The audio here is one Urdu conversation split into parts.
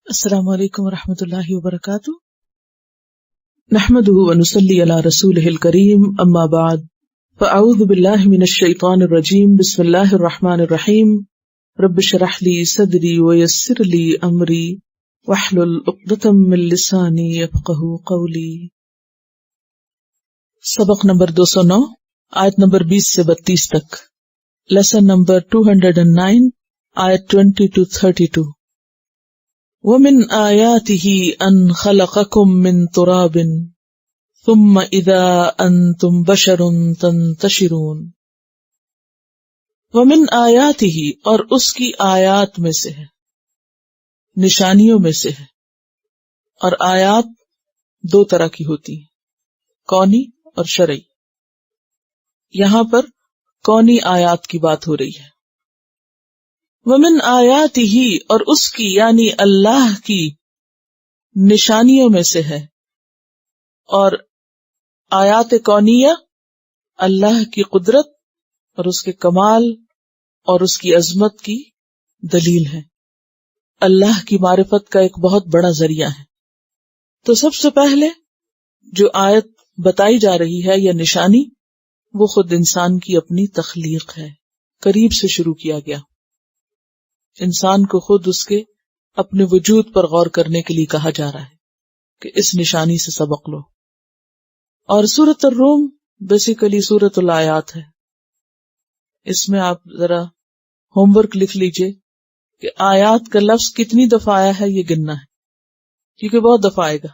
السلام علیکم ورحمۃ اللہ وبرکاتہ. نحمده ونصلي على رسوله الكريم اما بعد فاعوذ باللہ من الشیطان الرجیم بسم اللہ الرحمن الرحیم رب اشرح لي صدری ويسر لي امری واحلل عقدۃ من لسانی یفقهوا قولی. سبق نمبر 209 آیت نمبر 20 سے 32 تک. لیسن نمبر 209 آیت 20 to 32. وَمِنْ آيَاتِهِ أَنْ خَلَقَكُم مِّن تُرَابٍ ثُمَّ إِذَا أَنْتُمْ بَشَرٌ تَنْتَشِرُونَ. وَمِنْ آيَاتِهِ اور اس کی آیات میں سے ہے، نشانیوں میں سے ہے. اور آیات دو طرح کی ہوتی ہیں، کونی اور شرعی. یہاں پر کونی آیات کی بات ہو رہی ہے. وَمِنْ آيَاتِهِ اور اس کی یعنی اللہ کی نشانیوں میں سے ہے. اور آیات کونیہ اللہ کی قدرت اور اس کے کمال اور اس کی عظمت کی دلیل ہے، اللہ کی معرفت کا ایک بہت بڑا ذریعہ ہے. تو سب سے پہلے جو آیت بتائی جا رہی ہے یا نشانی، وہ خود انسان کی اپنی تخلیق ہے. قریب سے شروع کیا گیا، انسان کو خود اس کے اپنے وجود پر غور کرنے کے لیے کہا جا رہا ہے کہ اس نشانی سے سبق لو. اور سورۃ الروم بیسیکلی سورۃ الآیات ہے. اس میں آپ ذرا ہوم ورک لکھ لیجئے کہ آیات کا لفظ کتنی دفعہ آیا ہے یہ گننا ہے، کیونکہ بہت دفعہ آئے گا.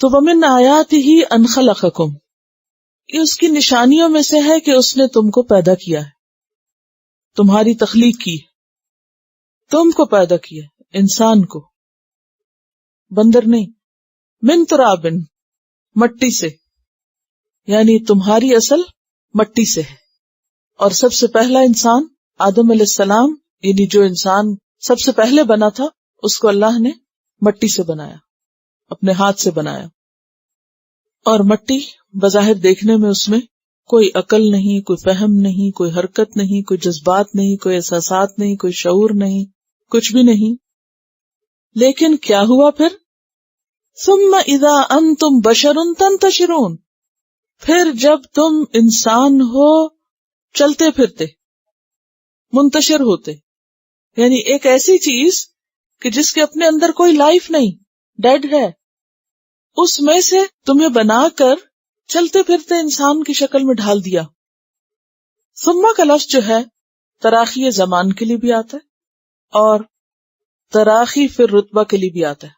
تو وَمِنْ آیَاتِهِ أَنْ خَلَقَكُمْ، یہ اس کی نشانیوں میں سے ہے کہ اس نے تم کو پیدا کیا ہے، تمہاری تخلیق کی، تم کو پیدا کیا، انسان کو، بندر نہیں. من ترابن، مٹی سے، یعنی تمہاری اصل مٹی سے ہے. اور سب سے پہلا انسان آدم علیہ السلام، یعنی جو انسان سب سے پہلے بنا تھا، اس کو اللہ نے مٹی سے بنایا، اپنے ہاتھ سے بنایا. اور مٹی بظاہر دیکھنے میں اس میں کوئی عقل نہیں، کوئی فہم نہیں، کوئی حرکت نہیں، کوئی جذبات نہیں، کوئی احساسات نہیں، کوئی شعور نہیں، کچھ بھی نہیں. لیکن کیا ہوا پھر؟ ثم اذا انتم بشر تنتشرون، پھر جب تم انسان ہو چلتے پھرتے، منتشر ہوتے، یعنی ایک ایسی چیز کہ جس کے اپنے اندر کوئی لائف نہیں، ڈیڈ ہے، اس میں سے تمہیں بنا کر چلتے پھرتے انسان کی شکل میں ڈھال دیا. ثم کا لفظ جو ہے تراخی زمان کے لیے بھی آتا ہے اور تراخی فی الرتبہ کے لیے بھی آتا ہے.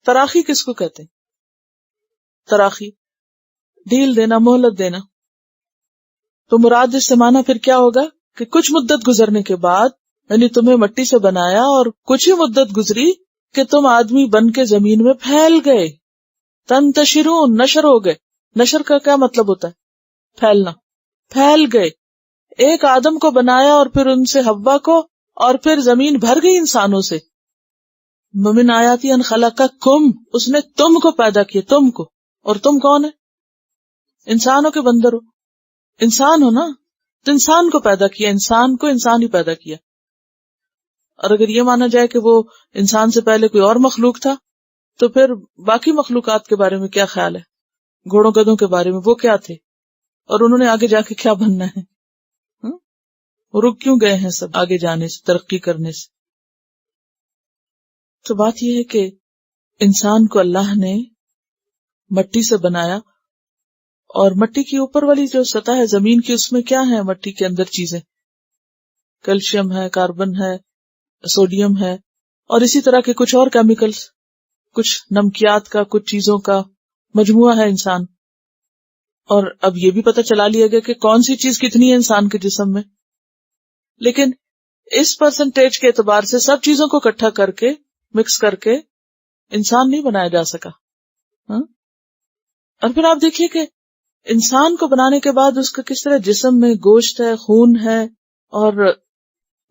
تراخی کس کو کہتے ہیں؟ تراخی ڈھیل دینا، مہلت دینا. تو مراد اس سے معنی پھر کیا ہوگا کہ کچھ مدت گزرنے کے بعد، یعنی تمہیں مٹی سے بنایا اور کچھ ہی مدت گزری کہ تم آدمی بن کے زمین میں پھیل گئے. تنتشرون، نشر ہو گئے. نشر کا کیا مطلب ہوتا ہے؟ پھیلنا. پھیل گئے. ایک آدم کو بنایا اور پھر ان سے حوا کو، اور پھر زمین بھر گئی انسانوں سے. وَمِنْ آیَاتِهِ أَنْ خَلَقَكُمْ، اس نے تم کو پیدا کیا، تم کو. اور تم کون ہے؟ انسانوں کے بندر ہو، انسان ہو نا، تو انسان کو پیدا کیا، انسان کو انسان ہی پیدا کیا. اور اگر یہ مانا جائے کہ وہ انسان سے پہلے کوئی اور مخلوق تھا، تو پھر باقی مخلوقات کے بارے میں کیا خیال ہے؟ گھوڑوں گدھوں کے بارے میں وہ کیا تھے، اور انہوں نے آگے جا کے کیا بننا ہے؟ رک کیوں گئے ہیں سب آگے جانے سے، ترقی کرنے سے؟ تو بات یہ ہے کہ انسان کو اللہ نے مٹی سے بنایا، اور مٹی کی اوپر والی جو سطح ہے زمین کی، اس میں کیا ہے؟ مٹی کے اندر چیزیں، کیلشیم ہے، کاربن ہے، سوڈیم ہے، اور اسی طرح کے کچھ اور کیمیکلز، کچھ نمکیات کا، کچھ چیزوں کا مجموعہ ہے انسان. اور اب یہ بھی پتہ چلا لیا گیا کہ کون سی چیز کتنی ہے انسان کے جسم میں. لیکن اس پرسنٹیج کے اعتبار سے سب چیزوں کو اکٹھا کر کے، مکس کر کے انسان نہیں بنایا جا سکا. اور پھر آپ دیکھیے کہ انسان کو بنانے کے بعد اس کا کس طرح جسم میں گوشت ہے، خون ہے، اور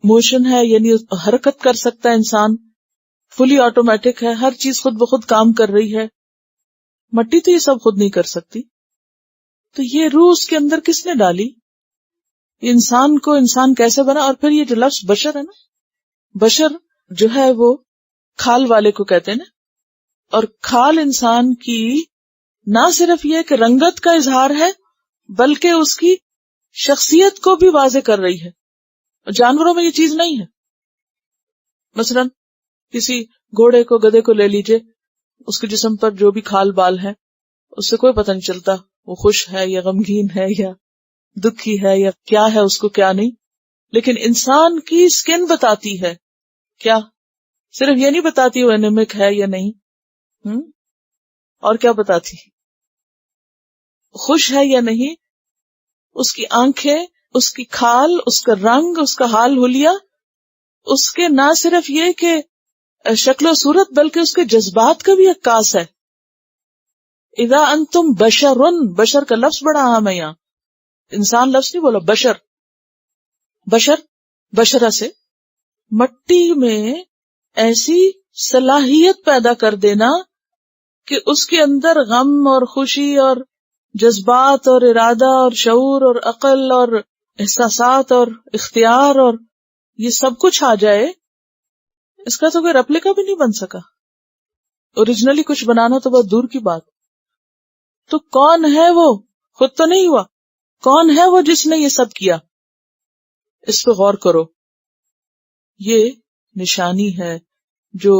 موشن ہے، یعنی حرکت کر سکتا ہے انسان، فلی آٹومیٹک ہے، ہر چیز خود بخود کام کر رہی ہے. مٹی تو یہ سب خود نہیں کر سکتی. تو یہ روح اس کے اندر کس نے ڈالی؟ انسان کو انسان کیسے بنا؟ اور پھر یہ جو لفظ بشر ہے نا، بشر جو ہے وہ کھال والے کو کہتے ہیں نا. اور کھال انسان کی نہ صرف یہ کہ رنگت کا اظہار ہے بلکہ اس کی شخصیت کو بھی واضح کر رہی ہے. جانوروں میں یہ چیز نہیں ہے. مثلا کسی گھوڑے کو گدھے کو لے لیجئے, اس کے جسم پر جو بھی کھال بال ہے اس سے کوئی پتہ نہیں چلتا وہ خوش ہے یا غمگین ہے یا دکھی ہے یا کیا ہے اس کو کیا نہیں. لیکن انسان کی سکن بتاتی ہے. کیا صرف یہ نہیں بتاتی وہ انیمک ہے یا نہیں, اور کیا بتاتی, خوش ہے یا نہیں. اس کی آنکھیں, اس کی کھال, اس کا رنگ, اس کا حال حلیہ, اس کے نہ صرف یہ کہ شکل و صورت بلکہ اس کے جذبات کا بھی عکاس ہے. اذا انتم بشرن, بشر کا لفظ بڑا عام ہے یہاں, انسان لفظ نہیں بولا, بشر. بشر بشرہ سے مٹی میں ایسی صلاحیت پیدا کر دینا کہ اس کے اندر غم اور خوشی اور جذبات اور ارادہ اور شعور اور عقل اور احساسات اور اختیار اور یہ سب کچھ آ جائے. اس کا تو کوئی ریپلیکا بھی نہیں بن سکا. اوریجنلی کچھ بنانا تو بہت دور کی بات. تو کون ہے وہ؟ خود تو نہیں ہوا. کون ہے وہ جس نے یہ سب کیا؟ اس پہ غور کرو. یہ نشانی ہے جو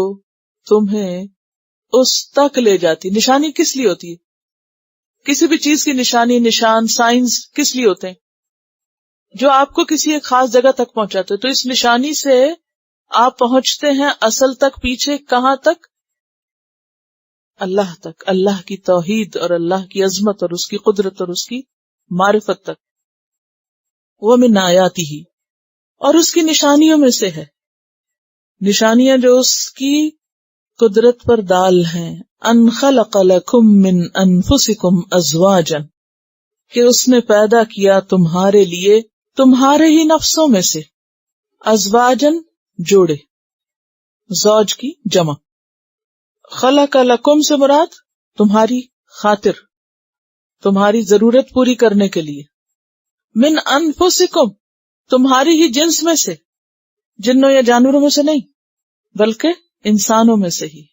تمہیں اس تک لے جاتی. نشانی کس لیے ہوتی ہے؟ کسی بھی چیز کی نشانی, نشان, سائنز کس لیے ہوتے ہیں؟ جو آپ کو کسی ایک خاص جگہ تک پہنچاتے. تو اس نشانی سے آپ پہنچتے ہیں اصل تک, پیچھے کہاں تک؟ اللہ تک, اللہ کی توحید اور اللہ کی عظمت اور اس کی قدرت اور اس کی معرفت تک. وَمِنْ آیَاتِهِ, اور اس کی نشانیوں میں سے ہے, نشانیاں جو اس کی قدرت پر دال ہیں. ان خلق لکم من انفسکم ازواجا, کہ اس نے پیدا کیا تمہارے لیے تمہارے ہی نفسوں میں سے, ازواجن جوڑے, زوج کی جمع. خلق لکم سے مراد تمہاری خاطر, تمہاری ضرورت پوری کرنے کے لیے. من انفسکم, تمہاری ہی جنس میں سے, جنوں یا جانوروں میں سے نہیں بلکہ انسانوں میں سے ہی.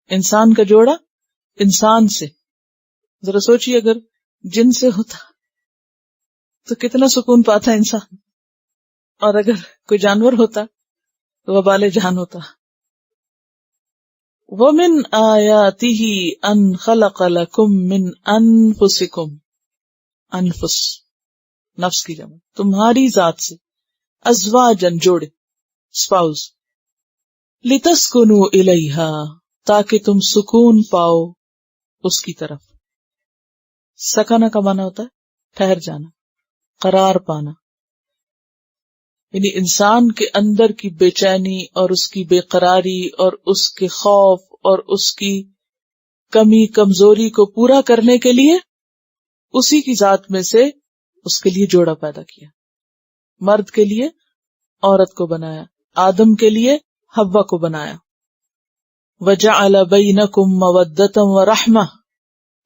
انسان کا جوڑا انسان سے. ذرا سوچیے اگر جن سے ہوتا تو کتنا سکون پاتا انسان, اور اگر کوئی جانور ہوتا تو وبال جان ہوتا. وَمِنْ آیَاتِهِ أَنْ خَلَقَ لَكُم مِّنْ أَنفُسِكُمْ, انفس نفس کی جمع, تمہاری ذات سے, ازواجن جوڑے, اسپاؤز, لِتَسْكُنُوا إِلَيْهَا, تاکہ تم سکون پاؤ اس کی طرف. سکنا کا معنی ہوتا ہے ٹھہر جانا, قرار پانا. یعنی انسان کے اندر کی بے چینی اور اس کی بے قراری اور اس کے خوف اور اس کی کمی کمزوری کو پورا کرنے کے لیے اسی کی ذات میں سے اس کے لیے جوڑا پیدا کیا. مرد کے لیے عورت کو بنایا, آدم کے لیے حوا کو بنایا. وَجَعَلَ بَيْنَكُمْ مَوَدَّةً وَرَحْمَةً,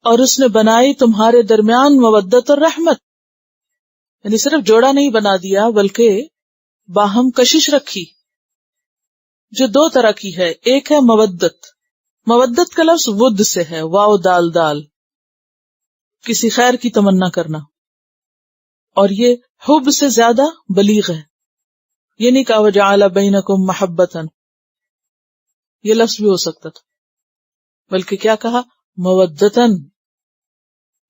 اور اس نے بنائی تمہارے درمیان مودت اور رحمت. یعنی صرف جوڑا نہیں بنا دیا بلکہ باہم کشش رکھی, جو دو طرح کی ہے. ایک ہے مودت, مودت کا لفظ ود سے ہے, واو دال دال, کسی خیر کی تمنا کرنا, اور یہ حب سے زیادہ بلیغ ہے. یہ نہیں کہا وَجَعَلَ بَيْنَكُمْ مَحَبَّةً, یہ لفظ بھی ہو سکتا تھا, بلکہ کیا کہا مودتاً.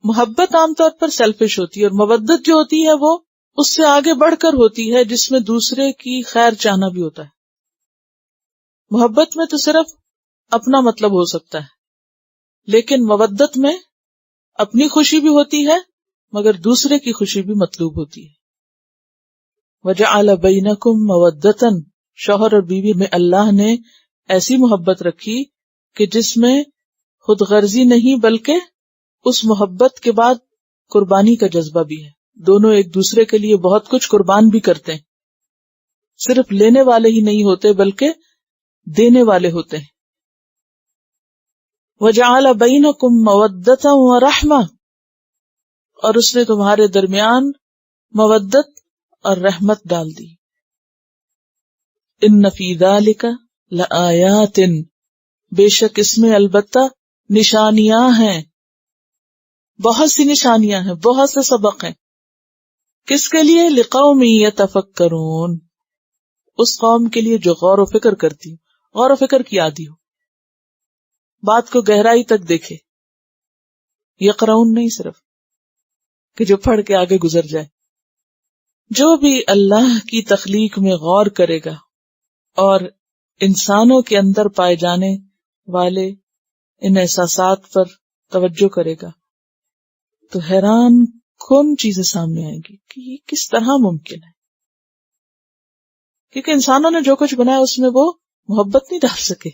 محبت عام طور پر سیلفش ہوتی ہے, اور مودت جو ہوتی ہے وہ اس سے آگے بڑھ کر ہوتی ہے, جس میں دوسرے کی خیر چاہنا بھی ہوتا ہے. محبت میں تو صرف اپنا مطلب ہو سکتا ہے, لیکن مودت میں اپنی خوشی بھی ہوتی ہے مگر دوسرے کی خوشی بھی مطلوب ہوتی ہے. وَجَعَلَ بَيْنَكُمْ مَوَدَّةً, شوہر اور بیوی میں اللہ نے ایسی محبت رکھی کہ جس میں خود غرضی نہیں بلکہ اس محبت کے بعد قربانی کا جذبہ بھی ہے. دونوں ایک دوسرے کے لیے بہت کچھ قربان بھی کرتے ہیں, صرف لینے والے ہی نہیں ہوتے بلکہ دینے والے ہوتے ہیں. وَجَعَلَ بَيْنَكُمْ مَوَدَّةً وَرَحْمَةً, اور اس نے تمہارے درمیان مودت اور رحمت ڈال دی. إِنَّ فِي ذَلِكَ لآیات، بے شک اس میں البتہ نشانیاں ہیں، بہت سی نشانیاں ہیں، بہت سے سبق ہیں. کس کے لیے؟ لقوم یتفکرون، اس قوم کے لیے جو غور و فکر کرتی ہو، غور و فکر کی عادی ہو، بات کو گہرائی تک دیکھے. یقرؤن نہیں صرف کہ جو پڑھ کے آگے گزر جائے. جو بھی اللہ کی تخلیق میں غور کرے گا اور انسانوں کے اندر پائے جانے والے ان احساسات پر توجہ کرے گا تو حیران کن چیزیں سامنے آئیں گی کہ یہ کس طرح ممکن ہے. کیونکہ انسانوں نے جو کچھ بنایا اس میں وہ محبت نہیں ڈال سکے.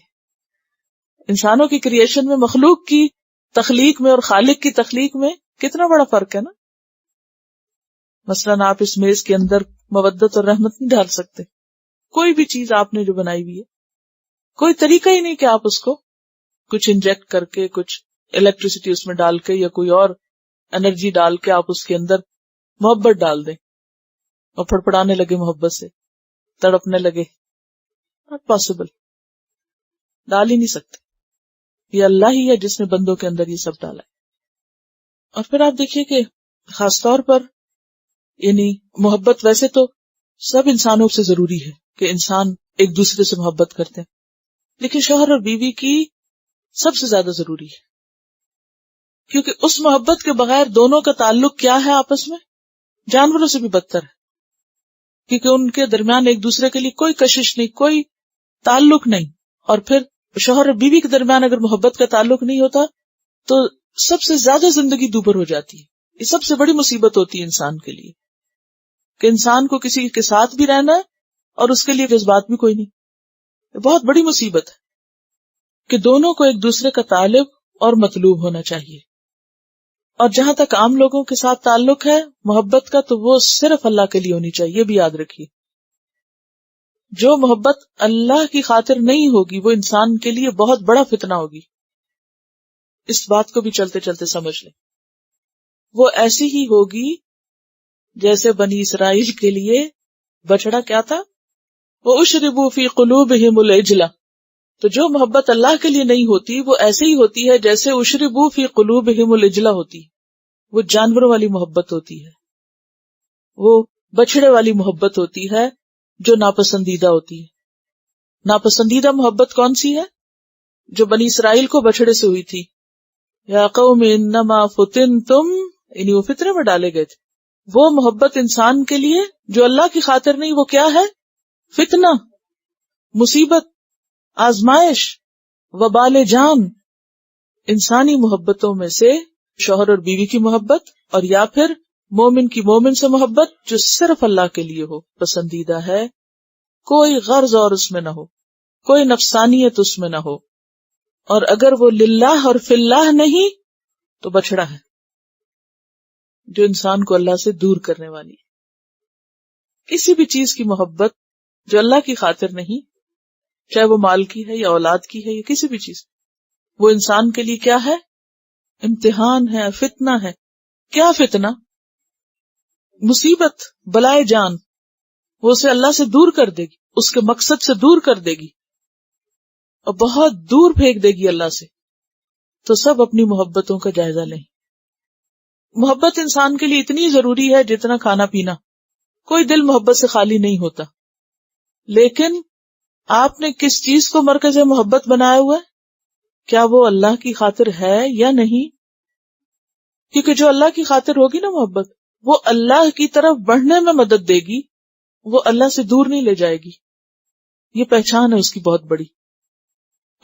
انسانوں کی کریشن میں، مخلوق کی تخلیق میں اور خالق کی تخلیق میں کتنا بڑا فرق ہے نا. مثلاً آپ اس میز کے اندر مودت اور رحمت نہیں ڈال سکتے. کوئی بھی چیز آپ نے جو بنائی ہوئی ہے، کوئی طریقہ ہی نہیں کہ آپ اس کو کچھ انجیکٹ کر کے، کچھ الیکٹریسٹی اس میں ڈال کے یا کوئی اور انرجی ڈال کے آپ اس کے اندر محبت ڈال دیں اور پھڑپڑانے لگے محبت سے، تڑپنے لگے. ناٹ پاسبل، ڈال ہی نہیں سکتے. یہ اللہ ہی ہے جس نے بندوں کے اندر یہ سب ڈالا ہے. اور پھر آپ دیکھیے کہ خاص طور پر یعنی محبت ویسے تو سب انسانوں سے ضروری ہے کہ انسان ایک دوسرے سے محبت کرتے ہیں، لیکن شوہر اور بیوی کی سب سے زیادہ ضروری ہے، کیونکہ اس محبت کے بغیر دونوں کا تعلق کیا ہے آپس میں؟ جانوروں سے بھی بدتر ہے. کیونکہ ان کے درمیان ایک دوسرے کے لیے کوئی کشش نہیں، کوئی تعلق نہیں. اور پھر شوہر اور بیوی کے درمیان اگر محبت کا تعلق نہیں ہوتا تو سب سے زیادہ زندگی دوبر ہو جاتی ہے. یہ سب سے بڑی مصیبت ہوتی ہے انسان کے لیے کہ انسان کو کسی کے ساتھ بھی رہنا ہے اور اس کے لیے جذبات بھی کوئی نہیں. یہ بہت بڑی مصیبت ہے کہ دونوں کو ایک دوسرے کا طالب اور مطلوب ہونا چاہیے. اور جہاں تک عام لوگوں کے ساتھ تعلق ہے محبت کا تو وہ صرف اللہ کے لیے ہونی چاہیے. یہ بھی یاد رکھیے، جو محبت اللہ کی خاطر نہیں ہوگی وہ انسان کے لیے بہت بڑا فتنہ ہوگی. اس بات کو بھی چلتے چلتے سمجھ لیں. وہ ایسی ہی ہوگی جیسے بنی اسرائیل کے لیے بچڑا کیا تھا، وہ اشربوا فی قلوبہم العجل. تو جو محبت اللہ کے لیے نہیں ہوتی وہ ایسے ہی ہوتی ہے جیسے اشربوا فی قلوبہم العجل ہوتی ہے. وہ جانوروں والی محبت ہوتی ہے، وہ بچڑے والی محبت ہوتی ہے جو ناپسندیدہ ہوتی ہے. ناپسندیدہ محبت کون سی ہے؟ جو بنی اسرائیل کو بچڑے سے ہوئی تھی. یا قوم انما فتنتم، یعنی وہ فطرے میں ڈالے گئے تھے. وہ محبت انسان کے لیے جو اللہ کی خاطر نہیں، وہ کیا ہے؟ فتنہ، مصیبت، آزمائش، وبال جان. انسانی محبتوں میں سے شوہر اور بیوی کی محبت، اور یا پھر مومن کی مومن سے محبت جو صرف اللہ کے لیے ہو، پسندیدہ ہے. کوئی غرض اور اس میں نہ ہو، کوئی نفسانیت اس میں نہ ہو. اور اگر وہ للہ اور فی اللہ نہیں تو بچڑا ہے جو انسان کو اللہ سے دور کرنے والی ہے. کسی بھی چیز کی محبت جو اللہ کی خاطر نہیں، چاہے وہ مال کی ہے یا اولاد کی ہے یا کسی بھی چیز، وہ انسان کے لیے کیا ہے؟ امتحان ہے، فتنہ ہے. کیا فتنہ؟ مصیبت، بلائے جان. وہ اسے اللہ سے دور کر دے گی، اس کے مقصد سے دور کر دے گی اور بہت دور پھینک دے گی اللہ سے. تو سب اپنی محبتوں کا جائزہ لیں. محبت انسان کے لیے اتنی ضروری ہے جتنا کھانا پینا. کوئی دل محبت سے خالی نہیں ہوتا. لیکن آپ نے کس چیز کو مرکز محبت بنایا ہوا ہے؟ کیا وہ اللہ کی خاطر ہے یا نہیں؟ کیونکہ جو اللہ کی خاطر ہوگی نا محبت، وہ اللہ کی طرف بڑھنے میں مدد دے گی، وہ اللہ سے دور نہیں لے جائے گی. یہ پہچان ہے اس کی بہت بڑی.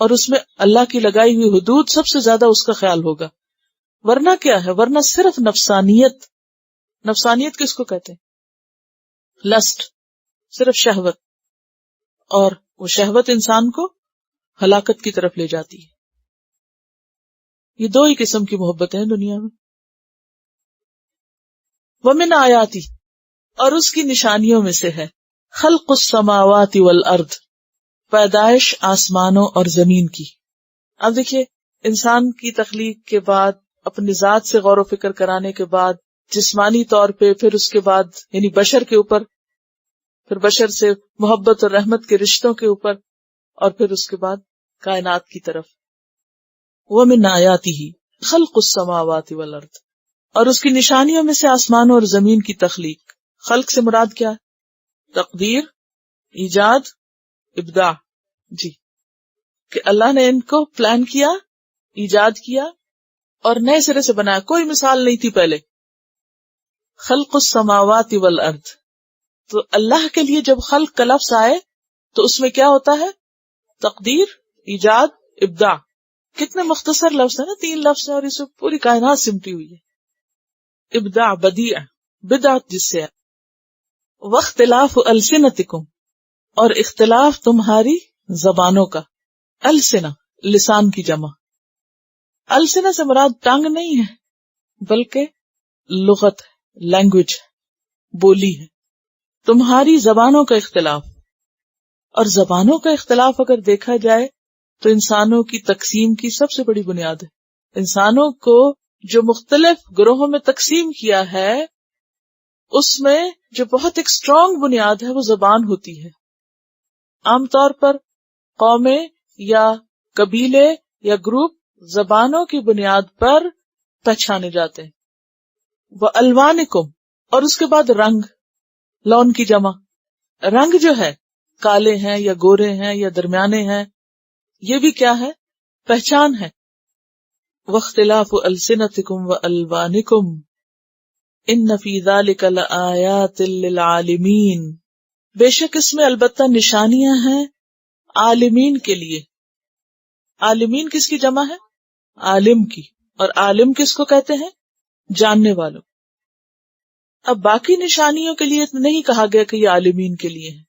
اور اس میں اللہ کی لگائی ہوئی حدود سب سے زیادہ اس کا خیال ہوگا. ورنہ کیا ہے؟ ورنہ صرف نفسانیت. نفسانیت کس کو کہتے ہیں؟ لسٹ، صرف شہوت. اور وہ شہوت انسان کو ہلاکت کی طرف لے جاتی ہے. یہ دو ہی قسم کی محبتیں ہیں دنیا میں. ومن آیاتی، اور اس کی نشانیوں میں سے ہے، خلق السماوات والارض، پیدائش آسمانوں اور زمین کی. اب دیکھیے، انسان کی تخلیق کے بعد، اپنی ذات سے غور و فکر کرانے کے بعد، جسمانی طور پہ، پھر اس کے بعد یعنی بشر کے اوپر، پھر بشر سے محبت اور رحمت کے رشتوں کے اوپر، اور پھر اس کے بعد کائنات کی طرف. وَمِنْ آیَاتِهِ خَلْقُ السَّمَاوَاتِ وَالْأَرْضِ، اور اس کی نشانیوں میں سے آسمانوں اور زمین کی تخلیق. خلق سے مراد کیا ہے؟ تقدیر، ایجاد، ابداع. جی، کہ اللہ نے ان کو پلان کیا، ایجاد کیا اور نئے سرے سے بنایا، کوئی مثال نہیں تھی پہلے. خلق السماوات والارض، تو اللہ کے لیے جب خلق کا لفظ آئے تو اس میں کیا ہوتا ہے؟ تقدیر، ایجاد، ابداع. کتنے مختصر لفظ ہیں نا، 3 لفظ ہیں اور اس میں پوری کائنات سمٹی ہوئی ہے. ابداع، بدیع، بدعت جس سے ہے. واختلاف السنتکم، اور اختلاف تمہاری زبانوں کا. السنہ لسان کی جمع. السنہ سے مراد ٹنگ نہیں ہے بلکہ لغت، لینگویج، بولی ہے. تمہاری زبانوں کا اختلاف. اور زبانوں کا اختلاف اگر دیکھا جائے تو انسانوں کی تقسیم کی سب سے بڑی بنیاد ہے. انسانوں کو جو مختلف گروہوں میں تقسیم کیا ہے اس میں جو بہت ایک اسٹرانگ بنیاد ہے وہ زبان ہوتی ہے. عام طور پر قومیں یا قبیلے یا گروپ زبانوں کی بنیاد پر پہچانے جاتے ہیں. وَأَلْوَانِكُمْ، اور اس کے بعد رنگ، لون کی جمع. رنگ جو ہے کالے ہیں یا گورے ہیں یا درمیانے ہیں، یہ بھی کیا ہے؟ پہچان ہے. وَاخْتِلَافُ أَلْسِنَتِكُمْ وَأَلْوَانِكُمْ إِنَّ فِي ذَلِكَ لَآيَاتٍ لِّلْعَالِمِينَ، بے شک اس میں البتہ نشانیاں ہیں عالمین کے لیے. عالمین کس کی جمع ہے؟ عالم کی. اور عالم کس کو کہتے ہیں؟ جاننے والوں. اب باقی نشانیوں کے لیے نہیں کہا گیا کہ یہ عالمین کے لیے ہیں،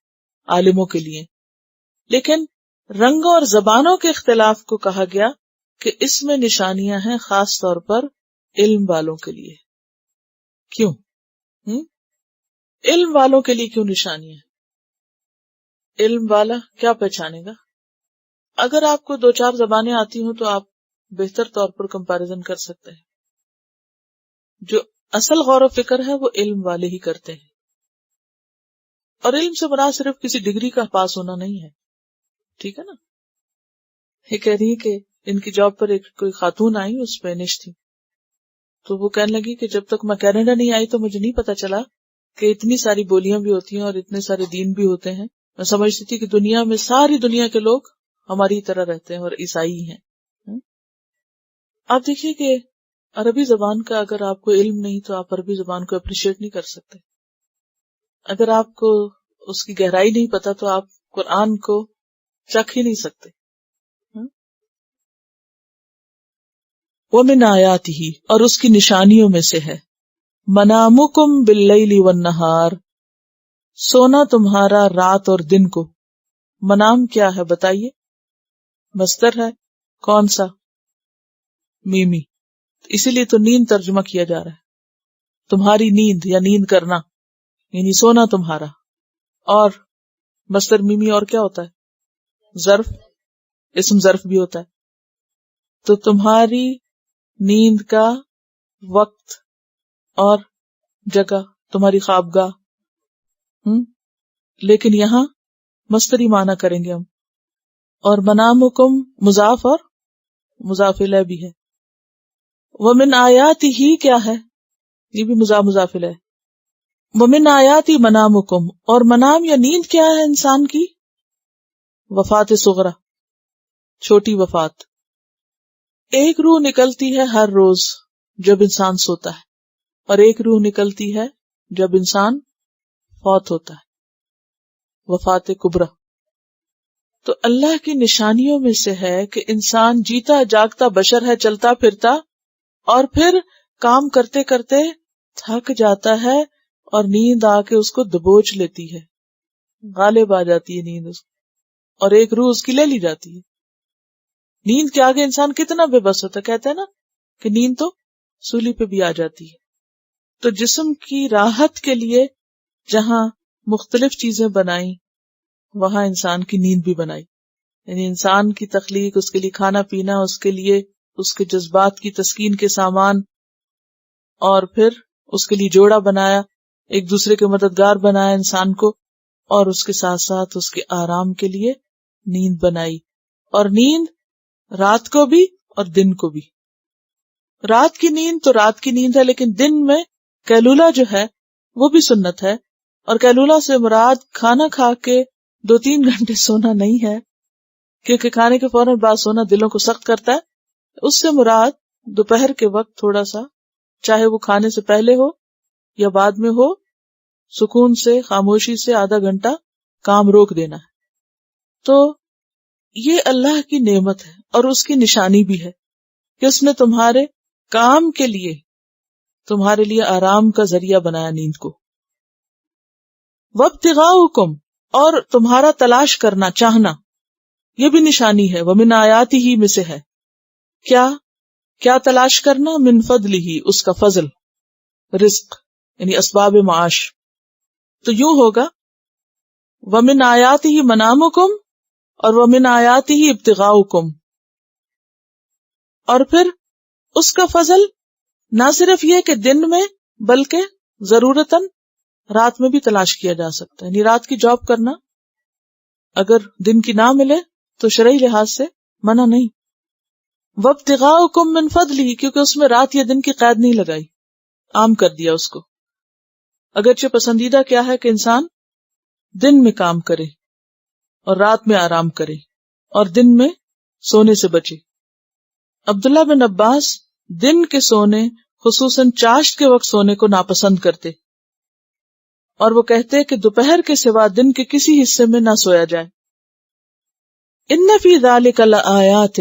عالموں کے لیے، لیکن رنگوں اور زبانوں کے اختلاف کو کہا گیا کہ اس میں نشانیاں ہیں خاص طور پر علم والوں کے لیے. کیوں؟ علم والوں کے لیے کیوں نشانیاں ہیں؟ علم والا کیا پہچانے گا؟ اگر آپ کو 2-4 زبانیں آتی ہوں تو آپ بہتر طور پر کمپیریزن کر سکتے ہیں. جو اصل غور و فکر ہے وہ علم والے ہی کرتے ہیں. اور علم سے مراد صرف کسی ڈگری کا پاس ہونا نہیں ہے. ٹھیک ہے نا؟ یہ کہہ رہی ہے کہ ان کی جاب پر کوئی خاتون آئی، اس اسپینش تھی، تو وہ کہنے لگی کہ جب تک میں کینیڈا نہیں آئی تو مجھے نہیں پتا چلا کہ اتنی ساری بولیاں بھی ہوتی ہیں اور اتنے سارے دین بھی ہوتے ہیں. میں سمجھتی تھی کہ دنیا میں ساری دنیا کے لوگ ہماری طرح رہتے ہیں اور عیسائی ہیں. آپ دیکھیے کہ عربی زبان کا اگر آپ کو علم نہیں تو آپ عربی زبان کو اپریشیٹ نہیں کر سکتے. اگر آپ کو اس کی گہرائی نہیں پتا تو آپ قرآن کو چکھ ہی نہیں سکتے. وَمِنْ آیَاتِهِ، اور اس کی نشانیوں میں سے ہے مَنَامُكُمْ بِاللَّيْلِ وَالنَّهَارِ، سونا تمہارا رات اور دن کو. منام کیا ہے بتائیے؟ مصدر ہے. کون سا؟ میمی. اسی لیے تو نیند ترجمہ کیا جا رہا ہے. تمہاری نیند یا نیند کرنا یعنی سونا تمہارا. اور مصدر میمی اور کیا ہوتا ہے؟ ظرف، اسم ظرف بھی ہوتا ہے. تو تمہاری نیند کا وقت اور جگہ، تمہاری خوابگاہ. لیکن یہاں مصدری معنی کریں گے ہم. اور منامکم مضاف اور مضاف الیہ بھی ہے. ومن آیاتہ کیا ہے؟ یہ بھی مضاف الیہ. ومن آیاتی منامکم، اور منام یا نیند کیا ہے انسان کی؟ وفات صغرا، چھوٹی وفات. ایک روح نکلتی ہے ہر روز جب انسان سوتا ہے، اور ایک روح نکلتی ہے جب انسان فوت ہوتا ہے، وفات کبرا. تو اللہ کی نشانیوں میں سے ہے کہ انسان جیتا جاگتا بشر ہے، چلتا پھرتا، اور پھر کام کرتے کرتے تھک جاتا ہے اور نیند آ کے اس کو دبوچ لیتی ہے، غالب آ جاتی ہے نیند اس کو، اور ایک روح اس کی لے لی جاتی ہے. نیند کے آگے انسان کتنا بے بس ہوتا ہے. کہتے ہیں نا کہ نیند تو سولی پہ بھی آ جاتی ہے. تو جسم کی راحت کے لیے جہاں مختلف چیزیں بنائی وہاں انسان کی نیند بھی بنائی. یعنی انسان کی تخلیق، اس کے لیے کھانا پینا، اس کے لیے اس کے جذبات کی تسکین کے سامان، اور پھر اس کے لیے جوڑا بنایا، ایک دوسرے کے مددگار بنایا انسان کو، اور اس کے ساتھ ساتھ اس کے آرام کے لیے نیند بنائی، اور نیند رات کو بھی اور دن کو بھی. رات کی نیند تو رات کی نیند ہے، لیکن دن میں قیلولہ جو ہے وہ بھی سنت ہے. اور قیلولہ سے مراد کھانا کھا کے 2-3 گھنٹے سونا نہیں ہے، کیونکہ کھانے کے فوراً بعد سونا دلوں کو سخت کرتا ہے. اس سے مراد دوپہر کے وقت تھوڑا سا، چاہے وہ کھانے سے پہلے ہو یا بعد میں ہو، سکون سے خاموشی سے آدھا گھنٹہ کام روک دینا ہے. تو یہ اللہ کی نعمت ہے اور اس کی نشانی بھی ہے کہ اس نے تمہارے کام کے لیے تمہارے لیے آرام کا ذریعہ بنایا نیند کو. وابتغاؤکم، اور تمہارا تلاش کرنا، چاہنا، یہ بھی نشانی ہے. ومن آیاتہ ہی میں سے ہے. کیا تلاش کرنا؟ من فضلہ، اس کا فضل، رزق یعنی اسباب معاش. تو یوں ہوگا ومن آیاتہ منامکم اور ومن آیاتہ ابتغاؤکم. اور پھر اس کا فضل نہ صرف یہ کہ دن میں، بلکہ ضرورتاً رات میں بھی تلاش کیا جا سکتا ہے. یعنی رات کی جاب کرنا اگر دن کی نہ ملے تو شرعی لحاظ سے منع نہیں. وابتغاؤکم من فضلہ، کیونکہ اس میں رات یا دن کی قید نہیں لگائی، عام کر دیا اس کو. اگرچہ پسندیدہ کیا ہے کہ انسان دن میں کام کرے اور رات میں آرام کرے اور دن میں سونے سے بچے. عبداللہ بن عباس دن کے سونے، خصوصاً چاشت کے وقت سونے کو ناپسند کرتے، اور وہ کہتے کہ دوپہر کے سوا دن کے کسی حصے میں نہ سویا جائے. ان فی ذلک لآیات،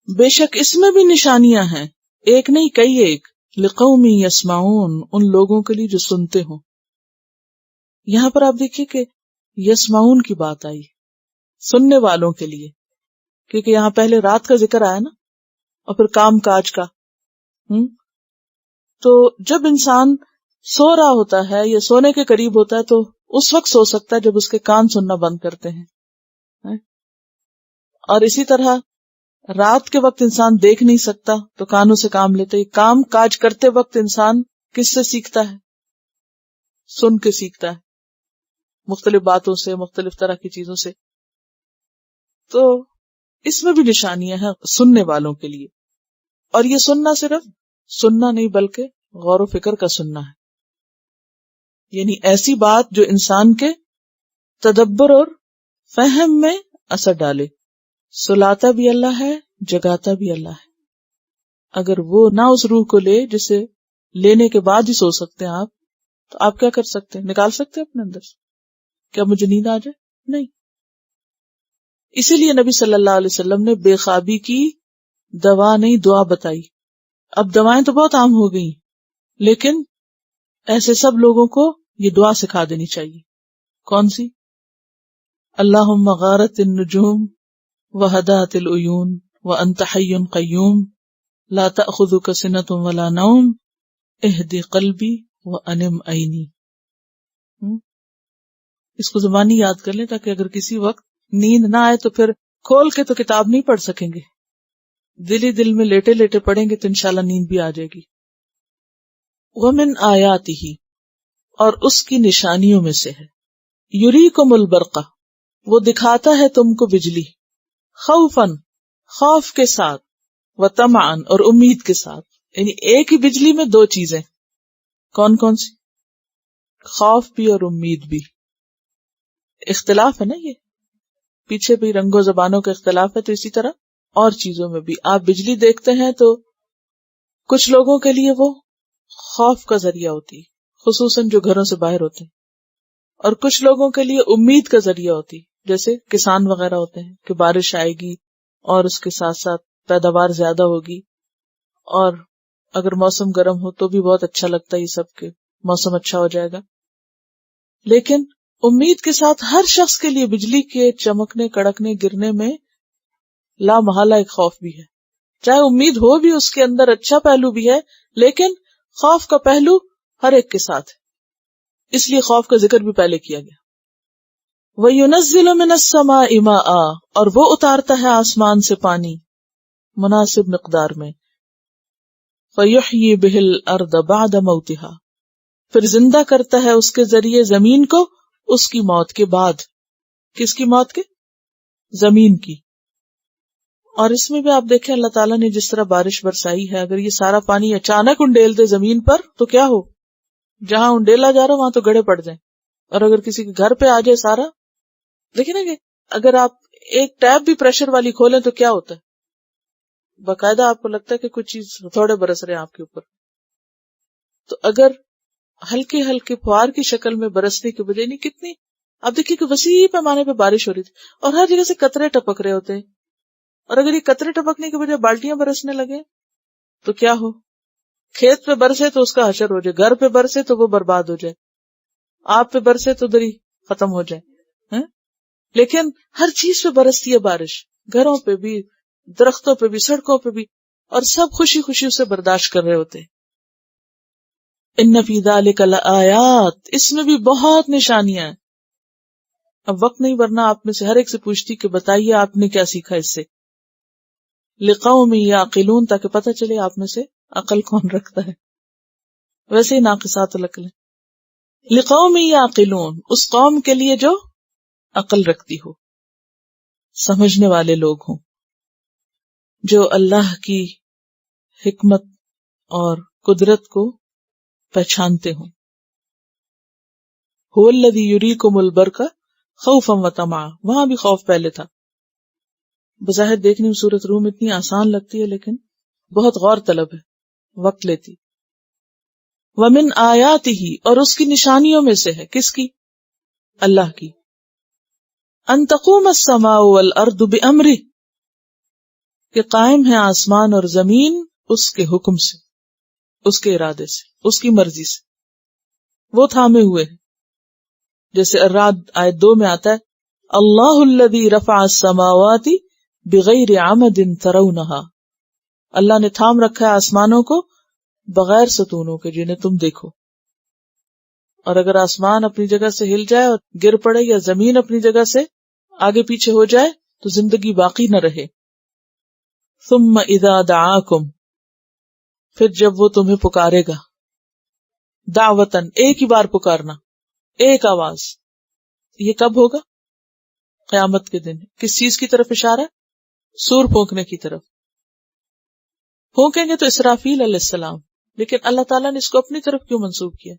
بے شک اس میں بھی نشانیاں ہیں، ایک نہیں کئی ایک. لقوم یسمعون، ان لوگوں کے لیے جو سنتے ہوں. یہاں پر آپ دیکھیے کہ یسمعون کی بات آئی، سننے والوں کے لیے، کیونکہ یہاں پہلے رات کا ذکر آیا نا، اور پھر کام کاج کا. تو جب انسان سو رہا ہوتا ہے یا سونے کے قریب ہوتا ہے تو اس وقت سو سکتا ہے جب اس کے کان سننا بند کرتے ہیں. اور اسی طرح رات کے وقت انسان دیکھ نہیں سکتا تو کانوں سے کام لیتے. کام کاج کرتے وقت انسان کس سے سیکھتا ہے؟ سن کے سیکھتا ہے، مختلف باتوں سے، مختلف طرح کی چیزوں سے. تو اس میں بھی نشانیاں ہیں سننے والوں کے لیے. اور یہ سننا صرف سننا نہیں بلکہ غور و فکر کا سننا ہے، یعنی ایسی بات جو انسان کے تدبر اور فہم میں اثر ڈالے. سلاتا بھی اللہ ہے، جگاتا بھی اللہ ہے. اگر وہ نہ اس روح کو لے جسے لینے کے بعد ہی سو سکتے ہیں آپ، تو آپ کیا کر سکتے ہیں؟ نکال سکتے ہیں اپنے اندر سے؟ کیا مجھے نیند آ جائے؟ نہیں. اسی لیے نبی صلی اللہ علیہ وسلم نے بے خوابی کی دوا نہیں دعا بتائی. اب دوائیں تو بہت عام ہو گئی، لیکن ایسے سب لوگوں کو یہ دعا سکھا دینی چاہیے. کون سی؟ اللہم غارت النجوم وہدات العیون وانت حی قیوم لا تأخذک سنۃ ولا نوم اہدی قلبی وانم عینی. اس کو زبانی یاد کر لیں تاکہ اگر کسی وقت نیند نہ آئے تو پھر کھول کے تو کتاب نہیں پڑھ سکیں گے، دل ہی دل میں لیٹے لیٹے پڑھیں گے تو انشاءاللہ نیند بھی آ جائے گی. ومن آیاتہ، اور اس کی نشانیوں میں سے ہے، یریکم البرق، وہ دکھاتا ہے تم کو بجلی، خوفاً، خوف کے ساتھ، وطمعاً، اور امید کے ساتھ. یعنی ایک ہی بجلی میں دو چیزیں. کون کون سی؟ خوف بھی اور امید بھی. اختلاف ہے نا، یہ پیچھے بھی رنگوں زبانوں کا اختلاف ہے، تو اسی طرح اور چیزوں میں بھی. آپ بجلی دیکھتے ہیں تو کچھ لوگوں کے لیے وہ خوف کا ذریعہ ہوتی ہے، خصوصاً جو گھروں سے باہر ہوتے ہیں، اور کچھ لوگوں کے لیے امید کا ذریعہ ہوتی، جیسے کسان وغیرہ ہوتے ہیں کہ بارش آئے گی اور اس کے ساتھ ساتھ پیداوار زیادہ ہوگی، اور اگر موسم گرم ہو تو بھی بہت اچھا لگتا ہے یہ سب کہ موسم اچھا ہو جائے گا. لیکن امید کے ساتھ ہر شخص کے لیے بجلی کے چمکنے، کڑکنے، گرنے میں لا محالہ ایک خوف بھی ہے. چاہے امید ہو بھی اس کے اندر اچھا پہلو بھی ہے، لیکن خوف کا پہلو ہر ایک کے ساتھ ہے. اس لیے خوف کا ذکر بھی پہلے کیا گیا. وَيُنَزِّلُ مِنَ السَّمَاءِ مَاءً، اور وہ اتارتا ہے آسمان سے پانی مناسب مقدار میں. فَيُحْيِي بِهِ الْأَرْضَ بَعْدَ مَوْتِهَا، پھر زندہ کرتا ہے اس کے ذریعے زمین کو اس کی موت کے بعد. کس کی موت کے؟ زمین کی. اور اس میں بھی آپ دیکھیں اللہ تعالیٰ نے جس طرح بارش برسائی ہے، اگر یہ سارا پانی اچانک انڈیل دے زمین پر تو کیا ہو، جہاں انڈیلا جا رہا وہاں تو گڑھے پڑ جائیں. اور اگر کسی کے گھر پہ آ جائے سارا، دیکھیں نا کہ اگر آپ ایک ٹیپ بھی پریشر والی کھولیں تو کیا ہوتا ہے، باقاعدہ آپ کو لگتا ہے کہ کچھ چیز تھوڑے برس رہے ہیں آپ کے اوپر. تو اگر ہلکے ہلکے فوار کی شکل میں برسنے کی بجائے نہیں، کتنی آپ دیکھیے کہ وسیع پیمانے پہ بارش ہو رہی تھی اور ہر جگہ سے قطرے ٹپک رہے ہوتے ہیں. اور اگر یہ قطرے ٹپکنے کی بجائے بالٹیاں برسنے لگے تو کیا ہو، کھیت پہ برسے تو اس کا حشر ہو جائے، گھر پہ برسے تو وہ برباد ہو جائے، آپ پہ برسے تو دری ختم ہو جائے. لیکن ہر چیز پہ برستی ہے بارش، گھروں پہ بھی، درختوں پہ بھی، سڑکوں پہ بھی، اور سب خوشی خوشی اسے برداشت کر رہے ہوتے ہیں. ان فی ذلک لآیات، اس میں بھی بہت نشانیاں ہیں. اب وقت نہیں، ورنہ آپ میں سے ہر ایک سے پوچھتی کہ بتائیے آپ نے کیا سیکھا اس سے. لقوم یعقلون، تاکہ پتہ چلے آپ میں سے عقل کون رکھتا ہے. ویسے ہی ناقصات العقل. لقوم یعقلون، اس قوم کے لیے جو عقل رکھتی ہو، سمجھنے والے لوگ ہوں، جو اللہ کی حکمت اور قدرت کو پہچانتے ہوں. هو الذی یریکم البرق خوفا وطمعا، وہاں بھی خوف پہلے تھا. بظاہر دیکھنے میں سورۃ روم اتنی آسان لگتی ہے لیکن بہت غور طلب ہے، وقت لیتی. ومن آیاتہ، اور اس کی نشانیوں میں سے ہے، کس کی؟ اللہ کی. ان تقوم السماء والارض بامرہ، کہ قائم ہے آسمان اور زمین اس کے حکم سے، اس کے ارادے سے، اس کی مرضی سے، وہ تھامے ہوئے ہیں. جیسے الرعد آیت 2 میں آتا ہے، اللہ الذی رفع السماوات بغیر عمد ترونہا، اللہ نے تھام رکھا ہے آسمانوں کو بغیر ستونوں کے جنہیں تم دیکھو. اور اگر آسمان اپنی جگہ سے ہل جائے اور گر پڑے، یا زمین اپنی جگہ سے آگے پیچھے ہو جائے تو زندگی باقی نہ رہے. ثم اذا دعاکم، پھر جب وہ تمہیں پکارے گا، دعوتن، ایک ہی بار پکارنا، ایک آواز. یہ کب ہوگا؟ قیامت کے دن. کس چیز کی طرف اشارہ ہے؟ سور پھونکنے کی طرف. پھونکیں گے تو اسرافیل علیہ السلام، لیکن اللہ تعالیٰ نے اس کو اپنی طرف کیوں منسوب کیا؟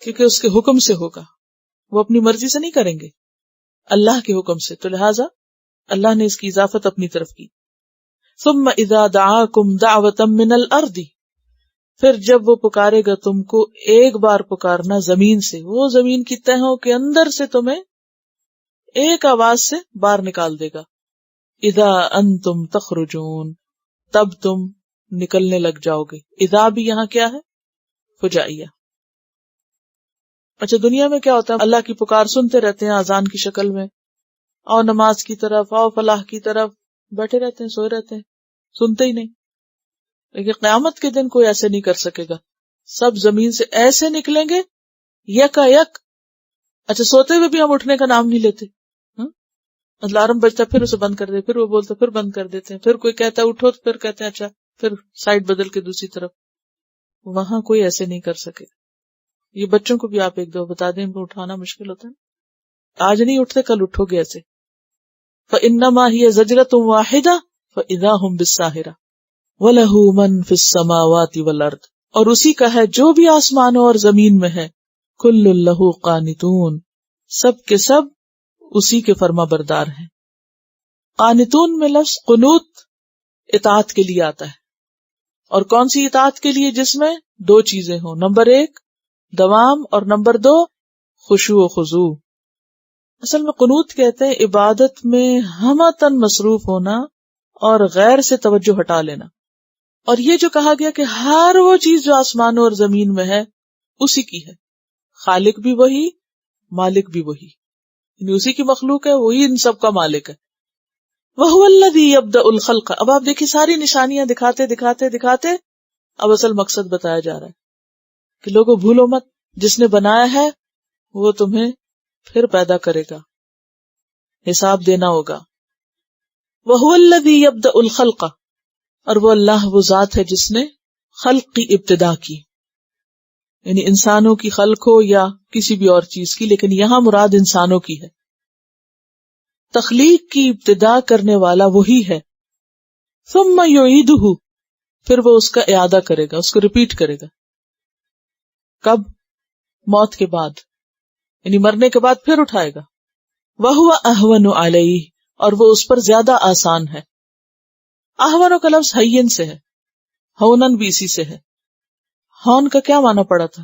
کیونکہ اس کے حکم سے ہوگا، وہ اپنی مرضی سے نہیں کریں گے، اللہ کے حکم سے. تو لہٰذا اللہ نے اس کی اضافت اپنی طرف کی. ثم اذا دعاکم دعوتا من الارض، پھر جب وہ پکارے گا تم کو ایک بار پکارنا زمین سے، وہ زمین کی تہوں کے اندر سے تمہیں ایک آواز سے باہر نکال دے گا. اذا انتم تخرجون، تب تم نکلنے لگ جاؤ گے. اذا بھی یہاں کیا ہے؟ فجائیہ. اچھا، دنیا میں کیا ہوتا ہے؟ اللہ کی پکار سنتے رہتے ہیں اذان کی شکل میں، آؤ نماز کی طرف، آؤ فلاح کی طرف، بیٹھے رہتے ہیں، سوئے رہتے ہیں، سنتے ہی نہیں. لیکن قیامت کے دن کوئی ایسے نہیں کر سکے گا. سب زمین سے ایسے نکلیں گے یکا یک. اچھا، سوتے ہوئے بھی ہم اٹھنے کا نام نہیں لیتے. الارم بجتا پھر اسے بند کر دیتے، پھر وہ بولتا پھر بند کر دیتے ہیں، پھر کوئی کہتا ہے اٹھو تو پھر کہتے ہیں اچھا، پھر سائڈ بدل کے دوسری طرف. وہاں کوئی ایسے نہیں کر سکے. یہ بچوں کو بھی آپ ایک دو بتا دیں، ان کو اٹھانا مشکل ہوتا ہے. آج نہیں اٹھتے کل اٹھو گے ایسے. فَإِنَّمَا هِيَ زَجْرَةٌ وَاحِدَةٌ فَإِذَا هُمْ بِالسَّاهِرَةِ وَلَهُ مَنْ فِي السَّمَاوَاتِ وَالْأَرْضِ، اور اسی کا ہے جو بھی آسمانوں اور زمین میں ہے. كُلٌّ لَهُ قَانِتُونَ، سب کے سب اسی کے فرما بردار ہیں. قانتون میں لفظ قنوت اطاعت کے لیے آتا ہے. اور کون سی اطاعت کے لیے؟ جس میں دو چیزیں ہوں، نمبر 1 دوام، اور نمبر 2 خشوع و خضوع. اصل میں قنوت کہتے ہیں عبادت میں ہمتاً مصروف ہونا اور غیر سے توجہ ہٹا لینا. اور یہ جو کہا گیا کہ ہر وہ چیز جو آسمانوں اور زمین میں ہے اسی کی ہے، خالق بھی وہی، مالک بھی وہی، یعنی اسی کی مخلوق ہے، وہی ان سب کا مالک ہے. وَهُوَ الَّذِي يَبْدَأُ الْخَلْقَ. اب آپ دیکھیں ساری نشانیاں دکھاتے دکھاتے دکھاتے اب اصل مقصد بتایا جا رہا ہے کہ لوگوں بھولو مت، جس نے بنایا ہے وہ تمہیں پھر پیدا کرے گا، حساب دینا ہوگا. وَهُوَ الَّذِي يَبْدَأُ الْخَلْقَ، اور وہ اللہ وہ ذات ہے جس نے خلق کی ابتدا کی، یعنی انسانوں کی خلق ہو یا کسی بھی اور چیز کی، لیکن یہاں مراد انسانوں کی ہے. تخلیق کی ابتدا کرنے والا وہی ہے. ثم یعیدہ، پھر وہ اس کا اعادہ کرے گا، اس کو ریپیٹ کرے گا. کب؟ موت کے بعد، یعنی مرنے کے بعد پھر اٹھائے گا. وَهُوَ أَهْوَنُ عَلَيْهِ، اور وہ اس پر زیادہ آسان ہے. احون کا لفظ ہین سے ہے، ہونن بھی اسی سے ہے. ہون کا کیا معنی پڑا تھا؟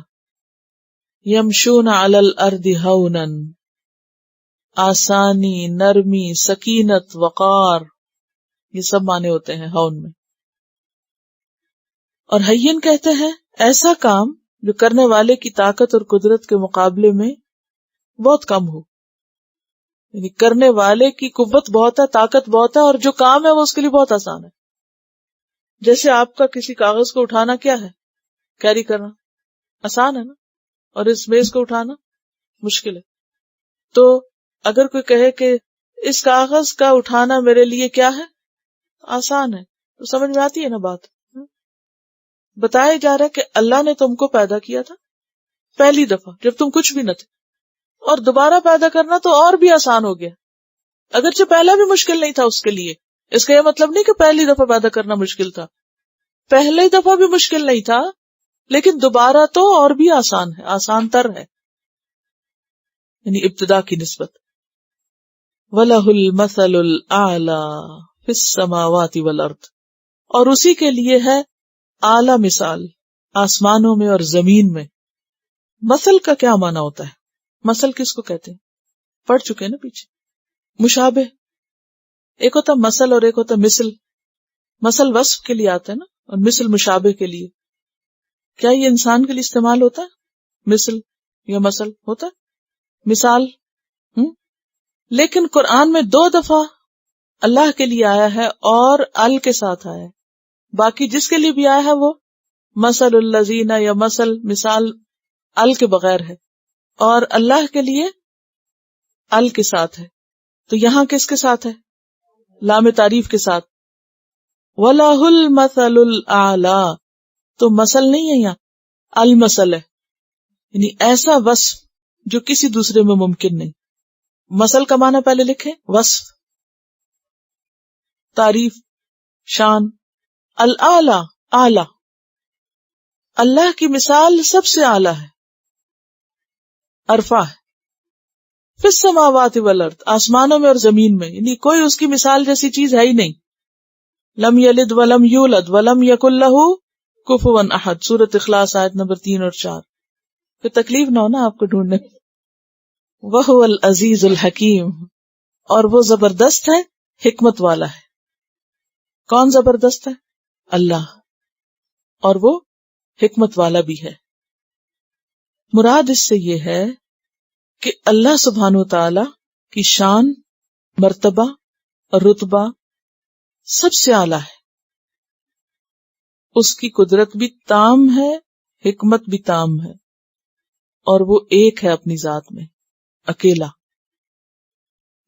یمشون علی الارض ہونن، آسانی، نرمی، سکینت، وقار، یہ سب معنی ہوتے ہیں ہون میں. اور ہین کہتے ہیں ایسا کام جو کرنے والے کی طاقت اور قدرت کے مقابلے میں بہت کم ہو. یعنی کرنے والے کی قوت بہت ہے، طاقت بہت ہے، اور جو کام ہے وہ اس کے لیے بہت آسان ہے. جیسے آپ کا کسی کاغذ کو اٹھانا کیا ہے؟ کیری کرنا آسان ہے نا، اور اس میز کو اٹھانا مشکل ہے. تو اگر کوئی کہے کہ اس کاغذ کا اٹھانا میرے لیے کیا ہے؟ آسان ہے، تو سمجھ میں آتی ہے نا بات. بتایا جا رہا ہے کہ اللہ نے تم کو پیدا کیا تھا پہلی دفعہ جب تم کچھ بھی نہ تھے، اور دوبارہ پیدا کرنا تو اور بھی آسان ہو گیا. اگرچہ پہلا بھی مشکل نہیں تھا اس کے لیے، اس کا یہ مطلب نہیں کہ پہلی دفعہ پیدا کرنا مشکل تھا. پہلی دفعہ بھی مشکل نہیں تھا، لیکن دوبارہ تو اور بھی آسان ہے، آسان تر ہے، یعنی ابتدا کی نسبت. وَلَهُ الْمَثَلُ الْأَعْلَى فِي السَّمَاوَاتِ وَالْأَرْضِ، اور اسی کے لیے ہے اعلی مثال آسمانوں میں اور زمین میں. مثل کا کیا معنی ہوتا ہے؟ مثل کس کو کہتے ہیں؟ پڑھ چکے ہیں نا پیچھے. مشابہ، ایک ہوتا مثل اور ایک ہوتا مثل. مثل وصف کے لیے آتا ہے نا، اور مثل مشابہ کے لیے. کیا یہ انسان کے لیے استعمال ہوتا ہے مثل یا مثل؟ ہوتا ہے مثال. لیکن قرآن میں 2 دفعہ اللہ کے لیے آیا ہے اور ال کے ساتھ آیا ہے. باقی جس کے لیے بھی آیا ہے وہ مثل الذین یا مثال ال کے بغیر ہے، اور اللہ کے لیے ال کے ساتھ ہے. تو یہاں کس کے ساتھ ہے؟ لام تعریف کے ساتھ. وَلَهُ الْمَثَلُ الْأَعْلَى، تو مثل نہیں ہے یہاں، المثل ہے، یعنی ایسا وصف جو کسی دوسرے میں ممکن نہیں. مثل کا معنی پہلے لکھیں، وصف، تعریف، شان. الاعلی، اعلی، اللہ کی مثال سب سے اعلی ہے، ارفع ہے. فی السماوات والارض، آسمانوں میں اور زمین میں، یعنی کوئی اس کی مثال جیسی چیز ہے ہی نہیں. لم یلد ولم یولد ولم یکن لہ کفوا احد، سورۃ اخلاص آیت نمبر 3 اور 4. پھر تکلیف نہ ہونا آپ کو ڈھونڈنے. وَهُوَ الْعَزِيزُ الْحَكِيمُ، اور وہ زبردست ہے، حکمت والا ہے. کون زبردست ہے؟ اللہ، اور وہ حکمت والا بھی ہے. مراد اس سے یہ ہے کہ اللہ سبحانہ و تعالی کی شان، مرتبہ اور رتبہ سب سے اعلیٰ ہے. اس کی قدرت بھی تام ہے، حکمت بھی تام ہے، اور وہ ایک ہے اپنی ذات میں، اکیلا.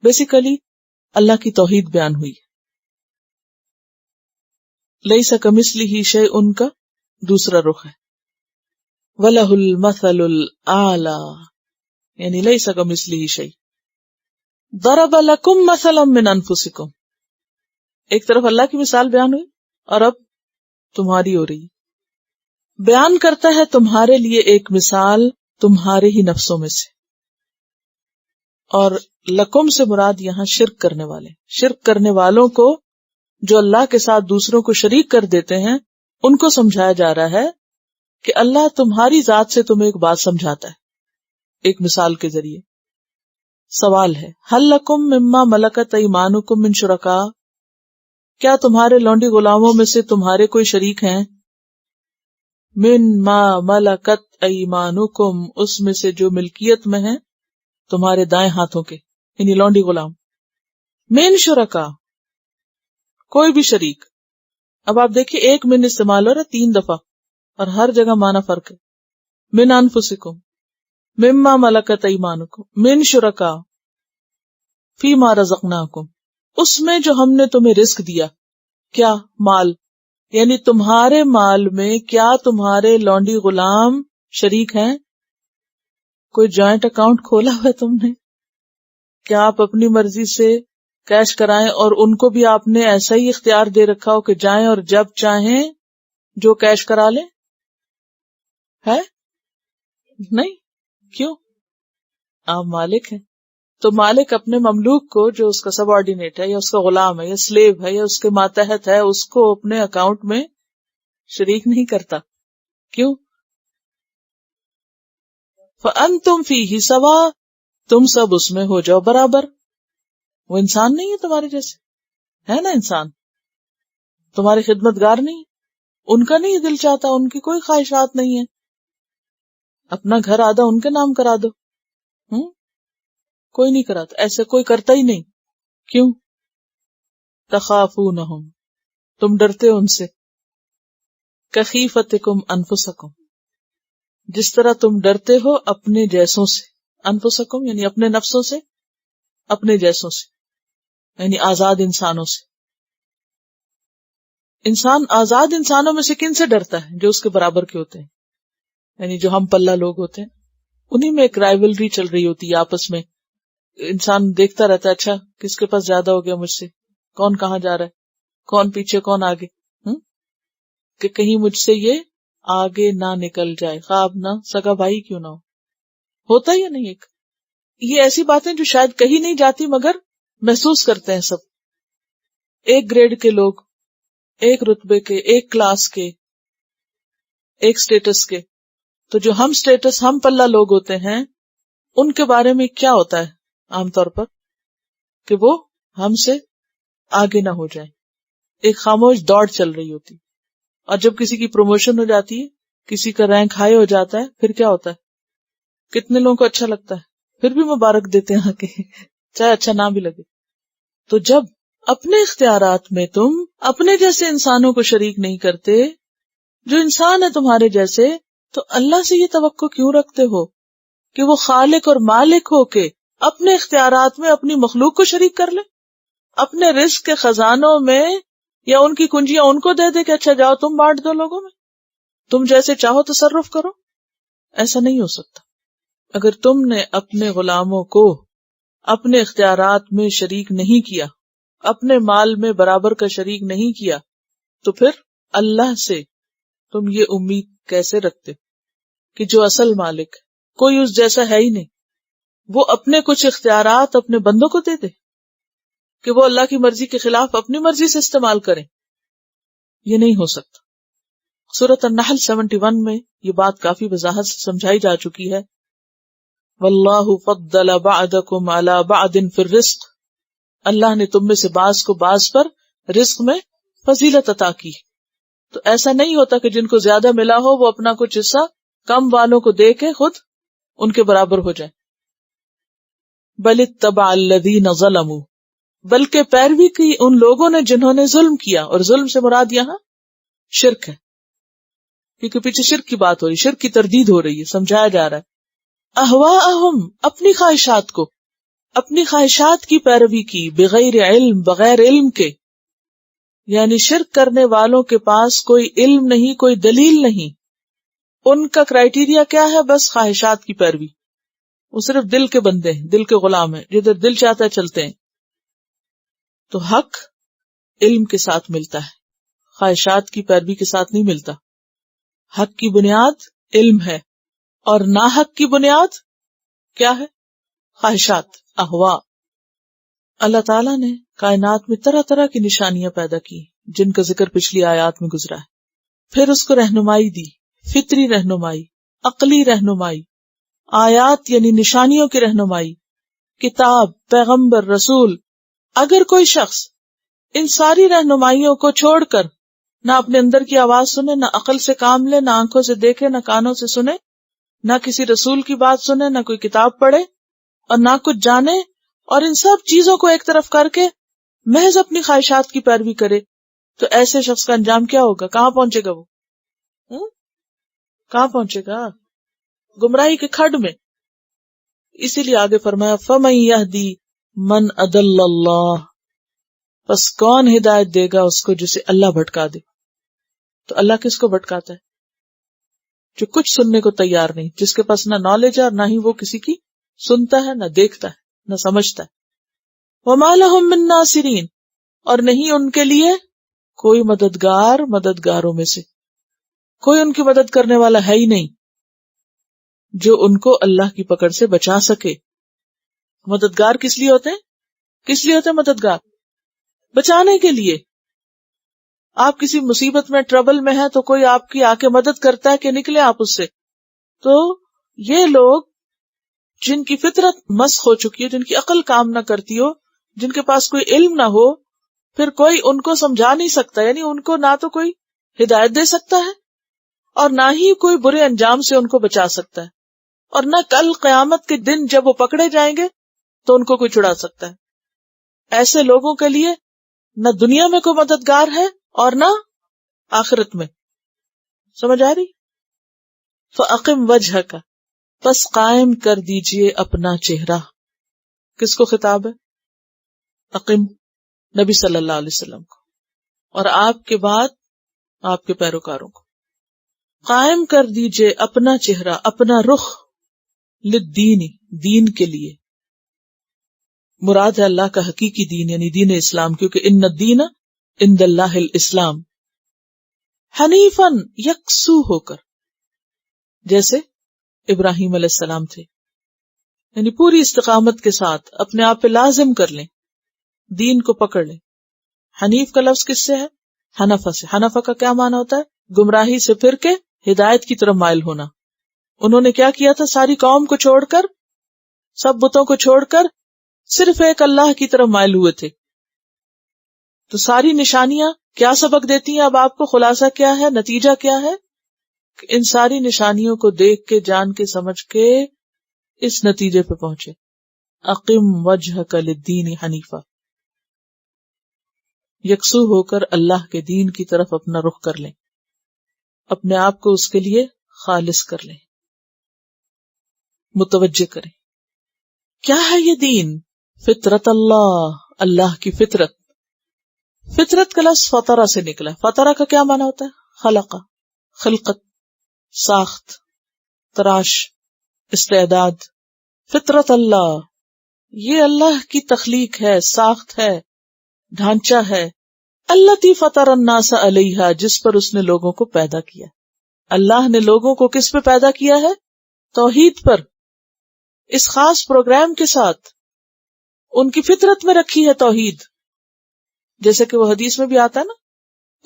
بیسیکلی اللہ کی توحید بیان ہوئی. لیس کمثلہ شیء کا دوسرا رخ ہے. وَلَهُ الْمَثَلُ الْأَعْلَى، یعنی لیس کمثلہ شیء. ضرب لکم مثلا من انفسکم، ایک طرف اللہ کی مثال بیان ہوئی اور اب تمہاری ہو رہی. بیان کرتا ہے تمہارے لیے ایک مثال تمہارے ہی نفسوں میں سے. اور لکم سے مراد یہاں شرک کرنے والے، شرک کرنے والوں کو جو اللہ کے ساتھ دوسروں کو شریک کر دیتے ہیں، ان کو سمجھایا جا رہا ہے کہ اللہ تمہاری ذات سے تمہیں ایک بات سمجھاتا ہے ایک مثال کے ذریعے. سوال ہے، ہل لکم مما ملکت ایمانکم من شرکاء، کیا تمہارے لونڈی غلاموں میں سے تمہارے کوئی شریک ہیں؟ من ما ملکت ایمانکم، اس میں سے جو ملکیت میں ہیں تمہارے دائیں ہاتھوں کے، یعنی لونڈی غلام. من شرکاء، کوئی بھی شریک. اب آپ دیکھیے ایک من استعمال ہو رہا ہے 3 دفعہ اور ہر جگہ معنی فرق ہے. من انفسکم، مما ملکت ایمانکم، من شرکاء فیما رزقناکم، اس میں جو ہم نے تمہیں رزق دیا. کیا؟ مال، یعنی تمہارے مال میں کیا تمہارے لونڈی غلام شریک ہیں؟ کوئی جوائنٹ اکاؤنٹ کھولا ہوا ہے تم نے؟ کیا آپ اپنی مرضی سے کیش کرائیں، اور ان کو بھی آپ نے ایسا ہی اختیار دے رکھا ہو کہ جائیں اور جب چاہیں جو کیش کرا لیں؟ ہے نہیں. کیوں؟ آپ مالک ہیں. تو مالک اپنے مملوک کو، جو اس کا سب آرڈینیٹ ہے یا اس کا غلام ہے یا سلیو ہے یا اس کے ماتحت ہے، اس کو اپنے اکاؤنٹ میں شریک نہیں کرتا. کیوں؟ فَأَنْتُمْ فِيهِ سَوَاءٌ، تم سب اس میں ہو جاؤ برابر. وہ انسان نہیں ہے تمہارے جیسے، ہے نا؟ انسان تمہارے خدمتگار نہیں، ان کا نہیں دل چاہتا، ان کی کوئی خواہشات نہیں ہے. اپنا گھر آدھا ان کے نام کرا دو. کوئی نہیں کراتا، ایسے کوئی کرتا ہی نہیں. کیوں؟ تخافونہم، تم ڈرتے ہو ان سے. کخیفتکم انفسکم، جس طرح تم ڈرتے ہو اپنے جیسوں سے. انفسکم یعنی اپنے نفسوں سے، اپنے جیسوں سے یعنی آزاد انسانوں سے. انسان آزاد انسانوں میں سے کن سے ڈرتا ہے؟ جو اس کے برابر کے ہوتے ہیں، یعنی جو ہم پلہ لوگ ہوتے ہیں. انہی میں ایک رائیولری چل رہی ہوتی ہے آپس میں. انسان دیکھتا رہتا ہے، اچھا کس کے پاس زیادہ ہو گیا مجھ سے، کون کہاں جا رہا ہے، کون پیچھے کون آگے، کہ کہیں مجھ سے یہ آگے نہ نکل جائے، خواب نہ سگا بھائی کیوں نہ ہو. ہوتا ہی نہیں. ایک یہ ایسی باتیں جو شاید کہی نہیں جاتی مگر محسوس کرتے ہیں سب. ایک گریڈ کے لوگ، ایک رتبے کے، ایک کلاس کے، ایک سٹیٹس کے. تو جو ہم سٹیٹس، ہم پلہ لوگ ہوتے ہیں، ان کے بارے میں کیا ہوتا ہے عام طور پر کہ وہ ہم سے آگے نہ ہو جائیں. ایک خاموش دوڑ چل رہی ہوتی. اور جب کسی کی پروموشن ہو جاتی ہے، کسی کا رینک ہائی ہو جاتا ہے، پھر کیا ہوتا ہے؟ کتنے لوگوں کو اچھا لگتا ہے، پھر بھی مبارک دیتے ہیں آکے، چاہے اچھا نہ بھی لگے. تو جب اپنے اختیارات میں تم اپنے جیسے انسانوں کو شریک نہیں کرتے، جو انسان ہے تمہارے جیسے، تو اللہ سے یہ توقع کیوں رکھتے ہو کہ وہ خالق اور مالک ہو کے اپنے اختیارات میں اپنی مخلوق کو شریک کر لے؟ اپنے رزق کے خزانوں میں یا ان کی کنجیاں ان کو دے دے کہ اچھا جاؤ تم بانٹ دو لوگوں میں، تم جیسے چاہو تصرف کرو. ایسا نہیں ہو سکتا. اگر تم نے اپنے غلاموں کو اپنے اختیارات میں شریک نہیں کیا، اپنے مال میں برابر کا شریک نہیں کیا، تو پھر اللہ سے تم یہ امید کیسے رکھتے کہ جو اصل مالک، کوئی اس جیسا ہے ہی نہیں، وہ اپنے کچھ اختیارات اپنے بندوں کو دے دے کہ وہ اللہ کی مرضی کے خلاف اپنی مرضی سے استعمال کریں؟ یہ نہیں ہو سکتا. سورۃ النحل 71 میں یہ بات کافی وضاحت سے سمجھائی جا چکی ہے. واللہ فضل بعضکم علی بعض فی الرزق، اللہ نے تم میں سے بعض کو بعض پر رزق میں فضیلت عطا کی. تو ایسا نہیں ہوتا کہ جن کو زیادہ ملا ہو وہ اپنا کچھ حصہ کم والوں کو دے کے خود ان کے برابر ہو جائے. بل اتبع الذین ظلموا، بلکہ پیروی کی ان لوگوں نے جنہوں نے ظلم کیا. اور ظلم سے مراد یہاں شرک ہے، کیونکہ پیچھے شرک کی بات ہو رہی، شرک کی تردید ہو رہی ہے، سمجھایا جا رہا ہے. اہواءہم، اپنی خواہشات کو، اپنی خواہشات کی پیروی کی، بغیر علم، بغیر علم کے. یعنی شرک کرنے والوں کے پاس کوئی علم نہیں، کوئی دلیل نہیں. ان کا کرائیٹیریا کیا ہے؟ بس خواہشات کی پیروی. وہ صرف دل کے بندے ہیں، دل کے غلام ہیں، جدھر دل چاہتا ہے چلتے ہیں. تو حق علم کے ساتھ ملتا ہے، خواہشات کی پیروی کے ساتھ نہیں ملتا. حق کی بنیاد علم ہے، اور ناحق کی بنیاد کیا ہے؟ خواہشات، اہوا. اللہ تعالیٰ نے کائنات میں طرح طرح کی نشانیاں پیدا کی جن کا ذکر پچھلی آیات میں گزرا ہے. پھر اس کو رہنمائی دی، فطری رہنمائی، عقلی رہنمائی، آیات یعنی نشانیوں کی رہنمائی، کتاب، پیغمبر، رسول. اگر کوئی شخص ان ساری رہنمائیوں کو چھوڑ کر نہ اپنے اندر کی آواز سنے، نہ عقل سے کام لے، نہ آنکھوں سے دیکھے، نہ کانوں سے سنے، نہ کسی رسول کی بات سنے، نہ کوئی کتاب پڑھے اور نہ کچھ جانے، اور ان سب چیزوں کو ایک طرف کر کے محض اپنی خواہشات کی پیروی کرے، تو ایسے شخص کا انجام کیا ہوگا؟ کہاں پہنچے گا وہ؟ کہاں پہنچے گا؟ گمراہی کے کھڈ میں. اسی لیے آگے فرمایا فَمَن يَهْدِي مَنْ أَضَلَّ اللَّهُ، پس کون ہدایت دے گا اس کو جسے اللہ بھٹکا دے. تو اللہ کس کو بھٹکاتا ہے؟ جو کچھ سننے کو تیار نہیں، جس کے پاس نہ نالج ہے اور نہ ہی وہ کسی کی سنتا ہے، نہ دیکھتا ہے، نہ سمجھتا ہے. وما لهم من ناصرین، اور نہیں ان کے لیے کوئی مددگاروں میں سے کوئی ان کی مدد کرنے والا ہے ہی نہیں جو ان کو اللہ کی پکڑ سے بچا سکے. مددگار کس لیے ہوتے ہیں مددگار؟ بچانے کے لیے. آپ کسی مصیبت میں ٹربل میں ہیں تو کوئی آپ کی آ کے مدد کرتا ہے کہ نکلے آپ اس سے. تو یہ لوگ جن کی فطرت مسخ ہو چکی ہے، جن کی عقل کام نہ کرتی ہو، جن کے پاس کوئی علم نہ ہو، پھر کوئی ان کو سمجھا نہیں سکتا. یعنی ان کو نہ تو کوئی ہدایت دے سکتا ہے اور نہ ہی کوئی برے انجام سے ان کو بچا سکتا ہے، اور نہ کل قیامت کے دن جب وہ پکڑے جائیں گے تو ان کو کوئی چھڑا سکتا ہے. ایسے لوگوں کے لیے نہ دنیا میں کوئی مددگار ہے اور نہ آخرت میں. سمجھ آ رہی؟ فَأَقِمْ وَجْهَكَ، بس قائم کر دیجئے اپنا چہرہ. کس کو خطاب ہے؟ اقیم، نبی صلی اللہ علیہ وسلم کو، اور آپ کے بعد آپ کے پیروکاروں کو. قائم کر دیجئے اپنا چہرہ، اپنا رخ، للدین، دین کے لیے. مراد ہے اللہ کا حقیقی دین، یعنی دین اسلام، کیونکہ ان الدین عند اللہ الاسلام. حنیفاً، یکسو ہو کر، جیسے ابراہیم علیہ السلام تھے. یعنی پوری استقامت کے ساتھ اپنے آپ پہ لازم کر لیں، دین کو پکڑ لیں. حنیف کا لفظ کس سے ہے؟ حنفہ سے. حنفہ کا کیا معنی ہوتا ہے؟ گمراہی سے پھر کے ہدایت کی طرف مائل ہونا. انہوں نے کیا کیا تھا؟ ساری قوم کو چھوڑ کر، سب بتوں کو چھوڑ کر صرف ایک اللہ کی طرف مائل ہوئے تھے. تو ساری نشانیاں کیا سبق دیتی ہیں؟ اب آپ کو خلاصہ کیا ہے، نتیجہ کیا ہے؟ کہ ان ساری نشانیوں کو دیکھ کے، جان کے، سمجھ کے اس نتیجے پہ پہنچے، اقم وجہک للدین حنیفہ، یکسو ہو کر اللہ کے دین کی طرف اپنا رخ کر لیں، اپنے آپ کو اس کے لیے خالص کر لیں، متوجہ کریں. کیا ہے یہ دین؟ فطرت اللہ، اللہ کی فطرت. فطرت کا لفظ فطرہ سے نکلا. فطرہ کا کیا معنی ہوتا ہے؟ خلقہ، خلقت، ساخت، تراش، استعداد. فطرت اللہ، یہ اللہ کی تخلیق ہے، ساخت ہے، ڈھانچہ ہے. التی فطر الناس علیہا، جس پر اس نے لوگوں کو پیدا کیا. اللہ نے لوگوں کو کس پہ پیدا کیا ہے؟ توحید پر. اس خاص پروگرام کے ساتھ ان کی فطرت میں رکھی ہے توحید. جیسے کہ وہ حدیث میں بھی آتا ہے نا،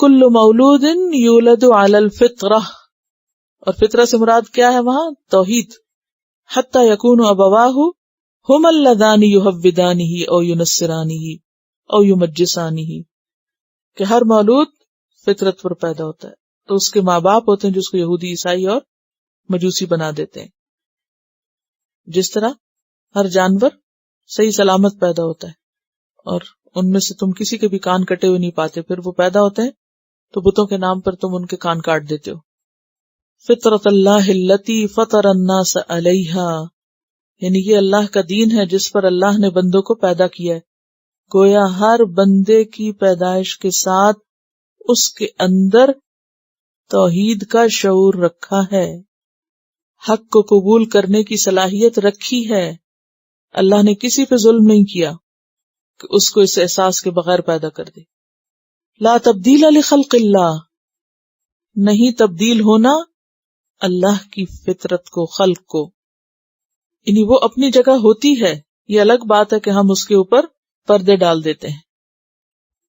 کل مولود یولد علی الفطرہ، اور فطرہ سے مراد کیا ہے وہاں؟ توحید. حتی یکون ابواہ ہم اللذان یحودانہ او ینصرانہ او یمجسانہ، کہ ہر مولود فطرت پر پیدا ہوتا ہے تو اس کے ماں باپ ہوتے ہیں جو اس کو یہودی، عیسائی اور مجوسی بنا دیتے ہیں. جس طرح ہر جانور صحیح سلامت پیدا ہوتا ہے اور ان میں سے تم کسی کے بھی کان کٹے ہوئے نہیں پاتے، پھر وہ پیدا ہوتے ہیں تو بتوں کے نام پر تم ان کے کان کاٹ دیتے ہو. فطرت اللہ التی فطر الناس علیہا، یعنی یہ اللہ کا دین ہے جس پر اللہ نے بندوں کو پیدا کیا ہے. گویا ہر بندے کی پیدائش کے ساتھ اس کے اندر توحید کا شعور رکھا ہے، حق کو قبول کرنے کی صلاحیت رکھی ہے. اللہ نے کسی پہ ظلم نہیں کیا کہ اس کو اس احساس کے بغیر پیدا کر دے. لا تبدیل لخلق اللہ، نہیں تبدیل ہونا اللہ کی فطرت کو، خلق کو. یعنی وہ اپنی جگہ ہوتی ہے، یہ الگ بات ہے کہ ہم اس کے اوپر پردے ڈال دیتے ہیں.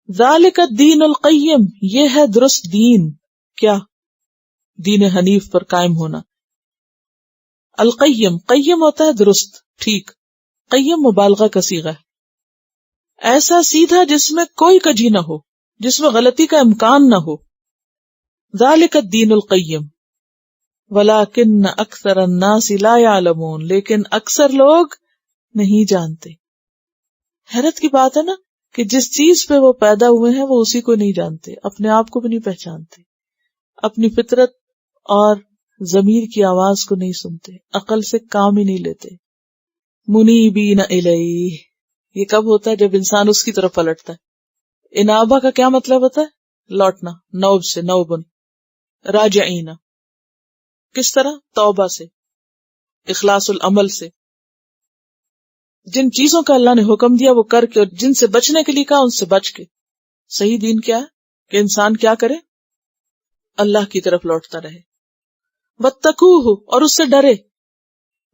ذالک الدین القیم، یہ ہے درست دین. کیا؟ دین حنیف پر قائم ہونا. القیم، قیم ہوتا ہے درست، ٹھیک. قیم مبالغہ کا صیغہ ہے، ایسا سیدھا جس میں کوئی کجی نہ ہو، جس میں غلطی کا امکان نہ ہو. ذالک الدین القیم ولکن اکثر الناس لا یعلمون، لیکن اکثر لوگ نہیں جانتے. حیرت کی بات ہے نا کہ جس چیز پہ وہ پیدا ہوئے ہیں وہ اسی کو نہیں جانتے، اپنے آپ کو بھی نہیں پہچانتے، اپنی فطرت اور ضمیر کی آواز کو نہیں سنتے، عقل سے کام ہی نہیں لیتے. منیبین الیہ، یہ کب ہوتا ہے؟ جب انسان اس کی طرف پلٹتا ہے. انابہ کا کیا مطلب ہوتا ہے؟ لوٹنا، نوب سے، نوبن. راجعین کس طرح؟ توبہ سے، اخلاص العمل سے. جن چیزوں کا اللہ نے حکم دیا وہ کر کے، اور جن سے بچنے کے لیے کہا ان سے بچ کے. صحیح دین کیا ہے کہ انسان کیا کرے؟ اللہ کی طرف لوٹتا رہے. واتقوہ، اور اس سے ڈرے.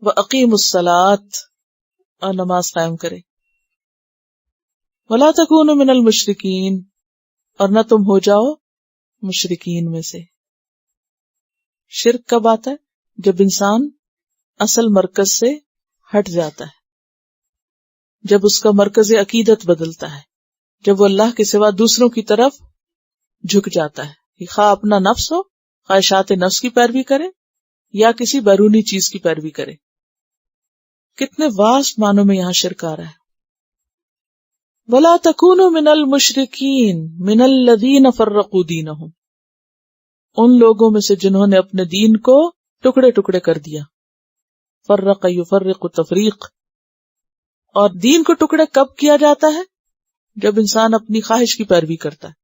واقیموا الصلاۃ، اور نماز قائم کرے. ولا تکونوا من المشرکین، اور نہ تم ہو جاؤ مشرکین میں سے. شرک کب آتا ہے؟ جب انسان اصل مرکز سے ہٹ جاتا ہے، جب اس کا مرکز عقیدت بدلتا ہے، جب وہ اللہ کے سوا دوسروں کی طرف جھک جاتا ہے، خواہ اپنا نفس ہو، خواہشات نفس کی پیروی کرے یا کسی بیرونی چیز کی پیروی کرے. کتنے واسٹ معنوں میں یہاں شرک آ رہا ہے. وَلَا تَكُونُوا مِنَ الْمُشْرِكِينَ مِنَ الَّذِينَ فَرَّقُوا دِينَهُمْ، ان لوگوں میں سے جنہوں نے اپنے دین کو ٹکڑے ٹکڑے کر دیا. فرق یفرق تفریق، اور دین کو ٹکڑے کب کیا جاتا ہے؟ جب انسان اپنی خواہش کی پیروی کرتا ہے.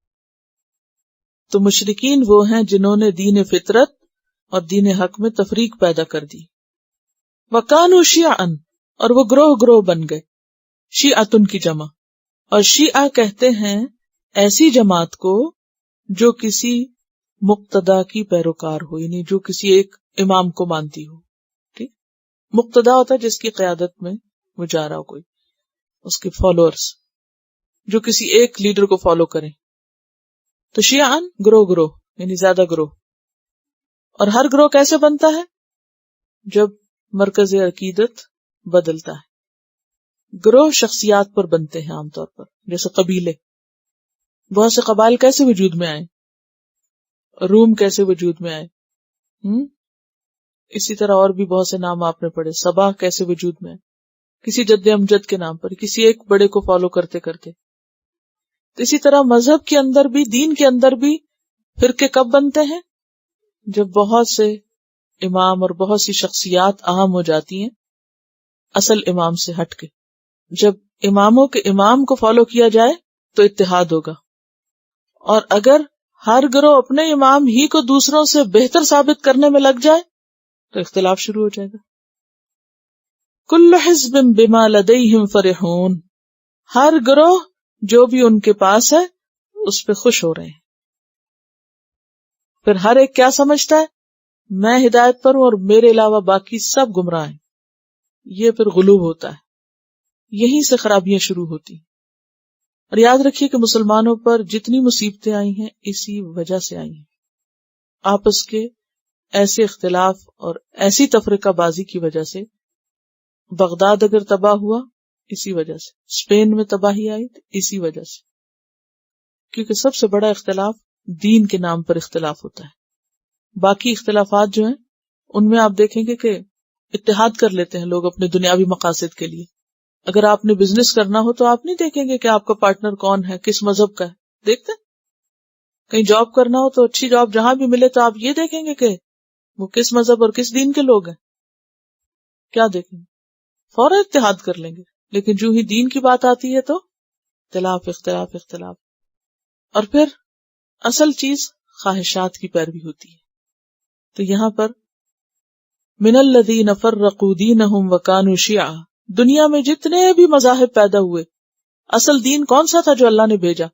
تو مشرکین وہ ہیں جنہوں نے دین فطرت اور دین حق میں تفریق پیدا کر دی. وَكَانُوا شِيَعًا، اور وہ گروہ گروہ بن گئے. شیعتن کی جمع، اور شیعہ کہتے ہیں ایسی جماعت کو جو کسی مقتدا کی پیروکار ہو، یعنی جو کسی ایک امام کو مانتی ہو. ٹھیک، مقتدا ہوتا ہے جس کی قیادت میں وہ جا رہا ہو، کوئی اس کے فالوورز جو کسی ایک لیڈر کو فالو کریں. تو شیعان گروہ گروہ، یعنی زیادہ گروہ. اور ہر گروہ کیسے بنتا ہے؟ جب مرکز عقیدت بدلتا ہے. گروہ شخصیات پر بنتے ہیں عام طور پر، جیسے قبیلے. بہت سے قبائل کیسے وجود میں آئے؟ روم کیسے وجود میں آئے؟ اسی طرح اور بھی بہت سے نام آپ نے پڑھے. سبا کیسے وجود میں آئے؟ کسی جد امجد کے نام پر، کسی ایک بڑے کو فالو کرتے کرتے. تو اسی طرح مذہب کے اندر بھی، دین کے اندر بھی فرقے کب بنتے ہیں؟ جب بہت سے امام اور بہت سی شخصیات اہم ہو جاتی ہیں اصل امام سے ہٹ کے. جب اماموں کے امام کو فالو کیا جائے تو اتحاد ہوگا، اور اگر ہر گروہ اپنے امام ہی کو دوسروں سے بہتر ثابت کرنے میں لگ جائے تو اختلاف شروع ہو جائے گا. کل حزب بما لدیہم فرحون، ہر گروہ جو بھی ان کے پاس ہے اس پہ خوش ہو رہے ہیں. پھر ہر ایک کیا سمجھتا ہے؟ میں ہدایت پر ہوں اور میرے علاوہ باقی سب گمراہ ہیں. یہ پھر غلوب ہوتا ہے. یہیں سے خرابیاں شروع ہوتی ہیں. اور یاد رکھیے کہ مسلمانوں پر جتنی مصیبتیں آئی ہیں اسی وجہ سے آئی ہیں. آپس کے ایسے اختلاف اور ایسی تفرقہ بازی کی وجہ سے. بغداد اگر تباہ ہوا اسی وجہ سے، اسپین میں تباہی آئی اسی وجہ سے. کیونکہ سب سے بڑا اختلاف دین کے نام پر اختلاف ہوتا ہے. باقی اختلافات جو ہیں ان میں آپ دیکھیں گے کہ اتحاد کر لیتے ہیں لوگ اپنے دنیاوی مقاصد کے لیے. اگر آپ نے بزنس کرنا ہو تو آپ نہیں دیکھیں گے کہ آپ کا پارٹنر کون ہے، کس مذہب کا ہے. دیکھتے ہیں. کہیں جاب کرنا ہو تو اچھی جاب جہاں بھی ملے تو آپ یہ دیکھیں گے کہ وہ کس مذہب اور کس دین کے لوگ ہیں. کیا دیکھیں گے؟ فوراً اتحاد کر لیں گے. لیکن جو ہی دین کی بات آتی ہے تو اختلاف اختلاف اختلاف. اور پھر اصل چیز خواہشات کی پیروی ہوتی ہے. تو یہاں پر من الذین فرقوا دینہم وکانوا شیعا، دنیا میں جتنے بھی مذاہب پیدا ہوئے اصل دین کون سا تھا جو اللہ نے بھیجا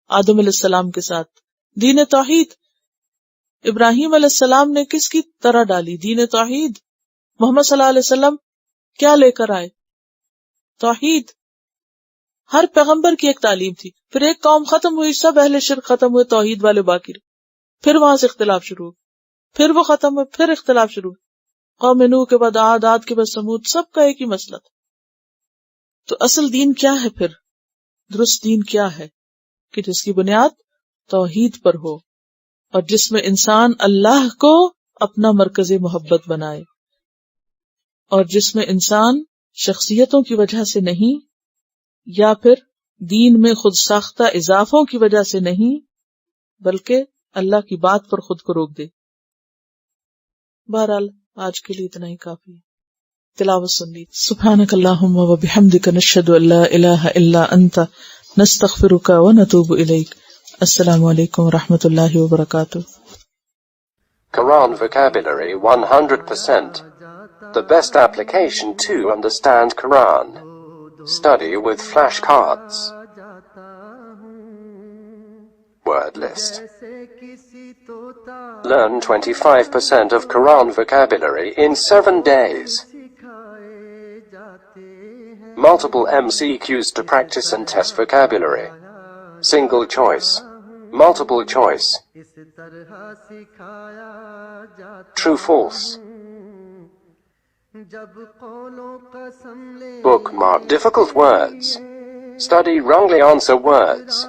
آدم علیہ السلام کے ساتھ؟ دین توحید. ابراہیم علیہ السلام نے کس کی طرح ڈالی؟ دین توحید. محمد صلی اللہ علیہ وسلم کیا لے کر آئے؟ توحید. ہر پیغمبر کی ایک تعلیم تھی. پھر ایک قوم ختم ہوئی، سب اہل شرک ختم ہوئے، توحید والے باقی رہے. پھر وہاں سے اختلاف شروع ہو، پھر وہ ختم ہوئے، پھر اختلاف شروع ہو. قوم نوح کے بعد عاد، عاد کے بعد سمود، سب کا ایک ہی مسئلہ تھا. تو اصل دین کیا ہے پھر؟ درست دین کیا ہے؟ کہ جس کی بنیاد توحید پر ہو اور جس میں انسان اللہ کو اپنا مرکز محبت بنائے، اور جس میں انسان شخصیتوں کی وجہ سے نہیں یا پھر دین میں خود ساختہ اضافوں کی وجہ سے نہیں بلکہ اللہ کی بات پر خود کو روک دے. بہرحال آج کے لیے اتنا ہی کافی ہے. تلاوت سن لی. سبحانک اللہم و بحمدک نشہد ان لا الہ الا انت نستغفرک و نتوب الیک. السلام علیکم و رحمۃ اللہ وبرکاتہ. Quran vocabulary 100%. The best application to understand Quran. Study with flashcards. Word list. Learn 25% of Quran vocabulary in 7 days. Multiple MCQs to practice and test vocabulary. Single choice. Multiple choice. True, false. Bookmark difficult words. Study wrongly answer words.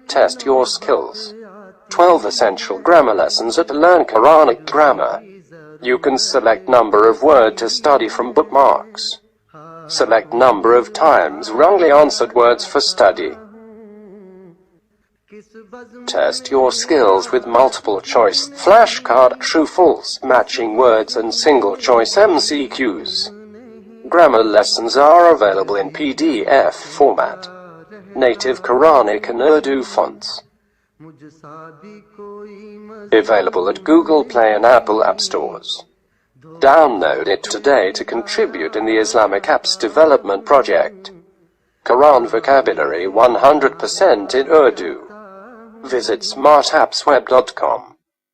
Test your skills. 12 essential grammar lessons at Learn Quranic Grammar. You can select number of word to study from bookmarks. Select number of times wrongly answered words for study. Test your skills with multiple choice, flashcard, true, false, matching words and single choice MCQs. Grammar lessons are available in PDF format. Native Quranic and Urdu fonts. Available at Google Play and Apple App Stores. Download it today to contribute in the Islamic Apps Development Project. Quran vocabulary 100% in Urdu. Visit smartappsweb.com.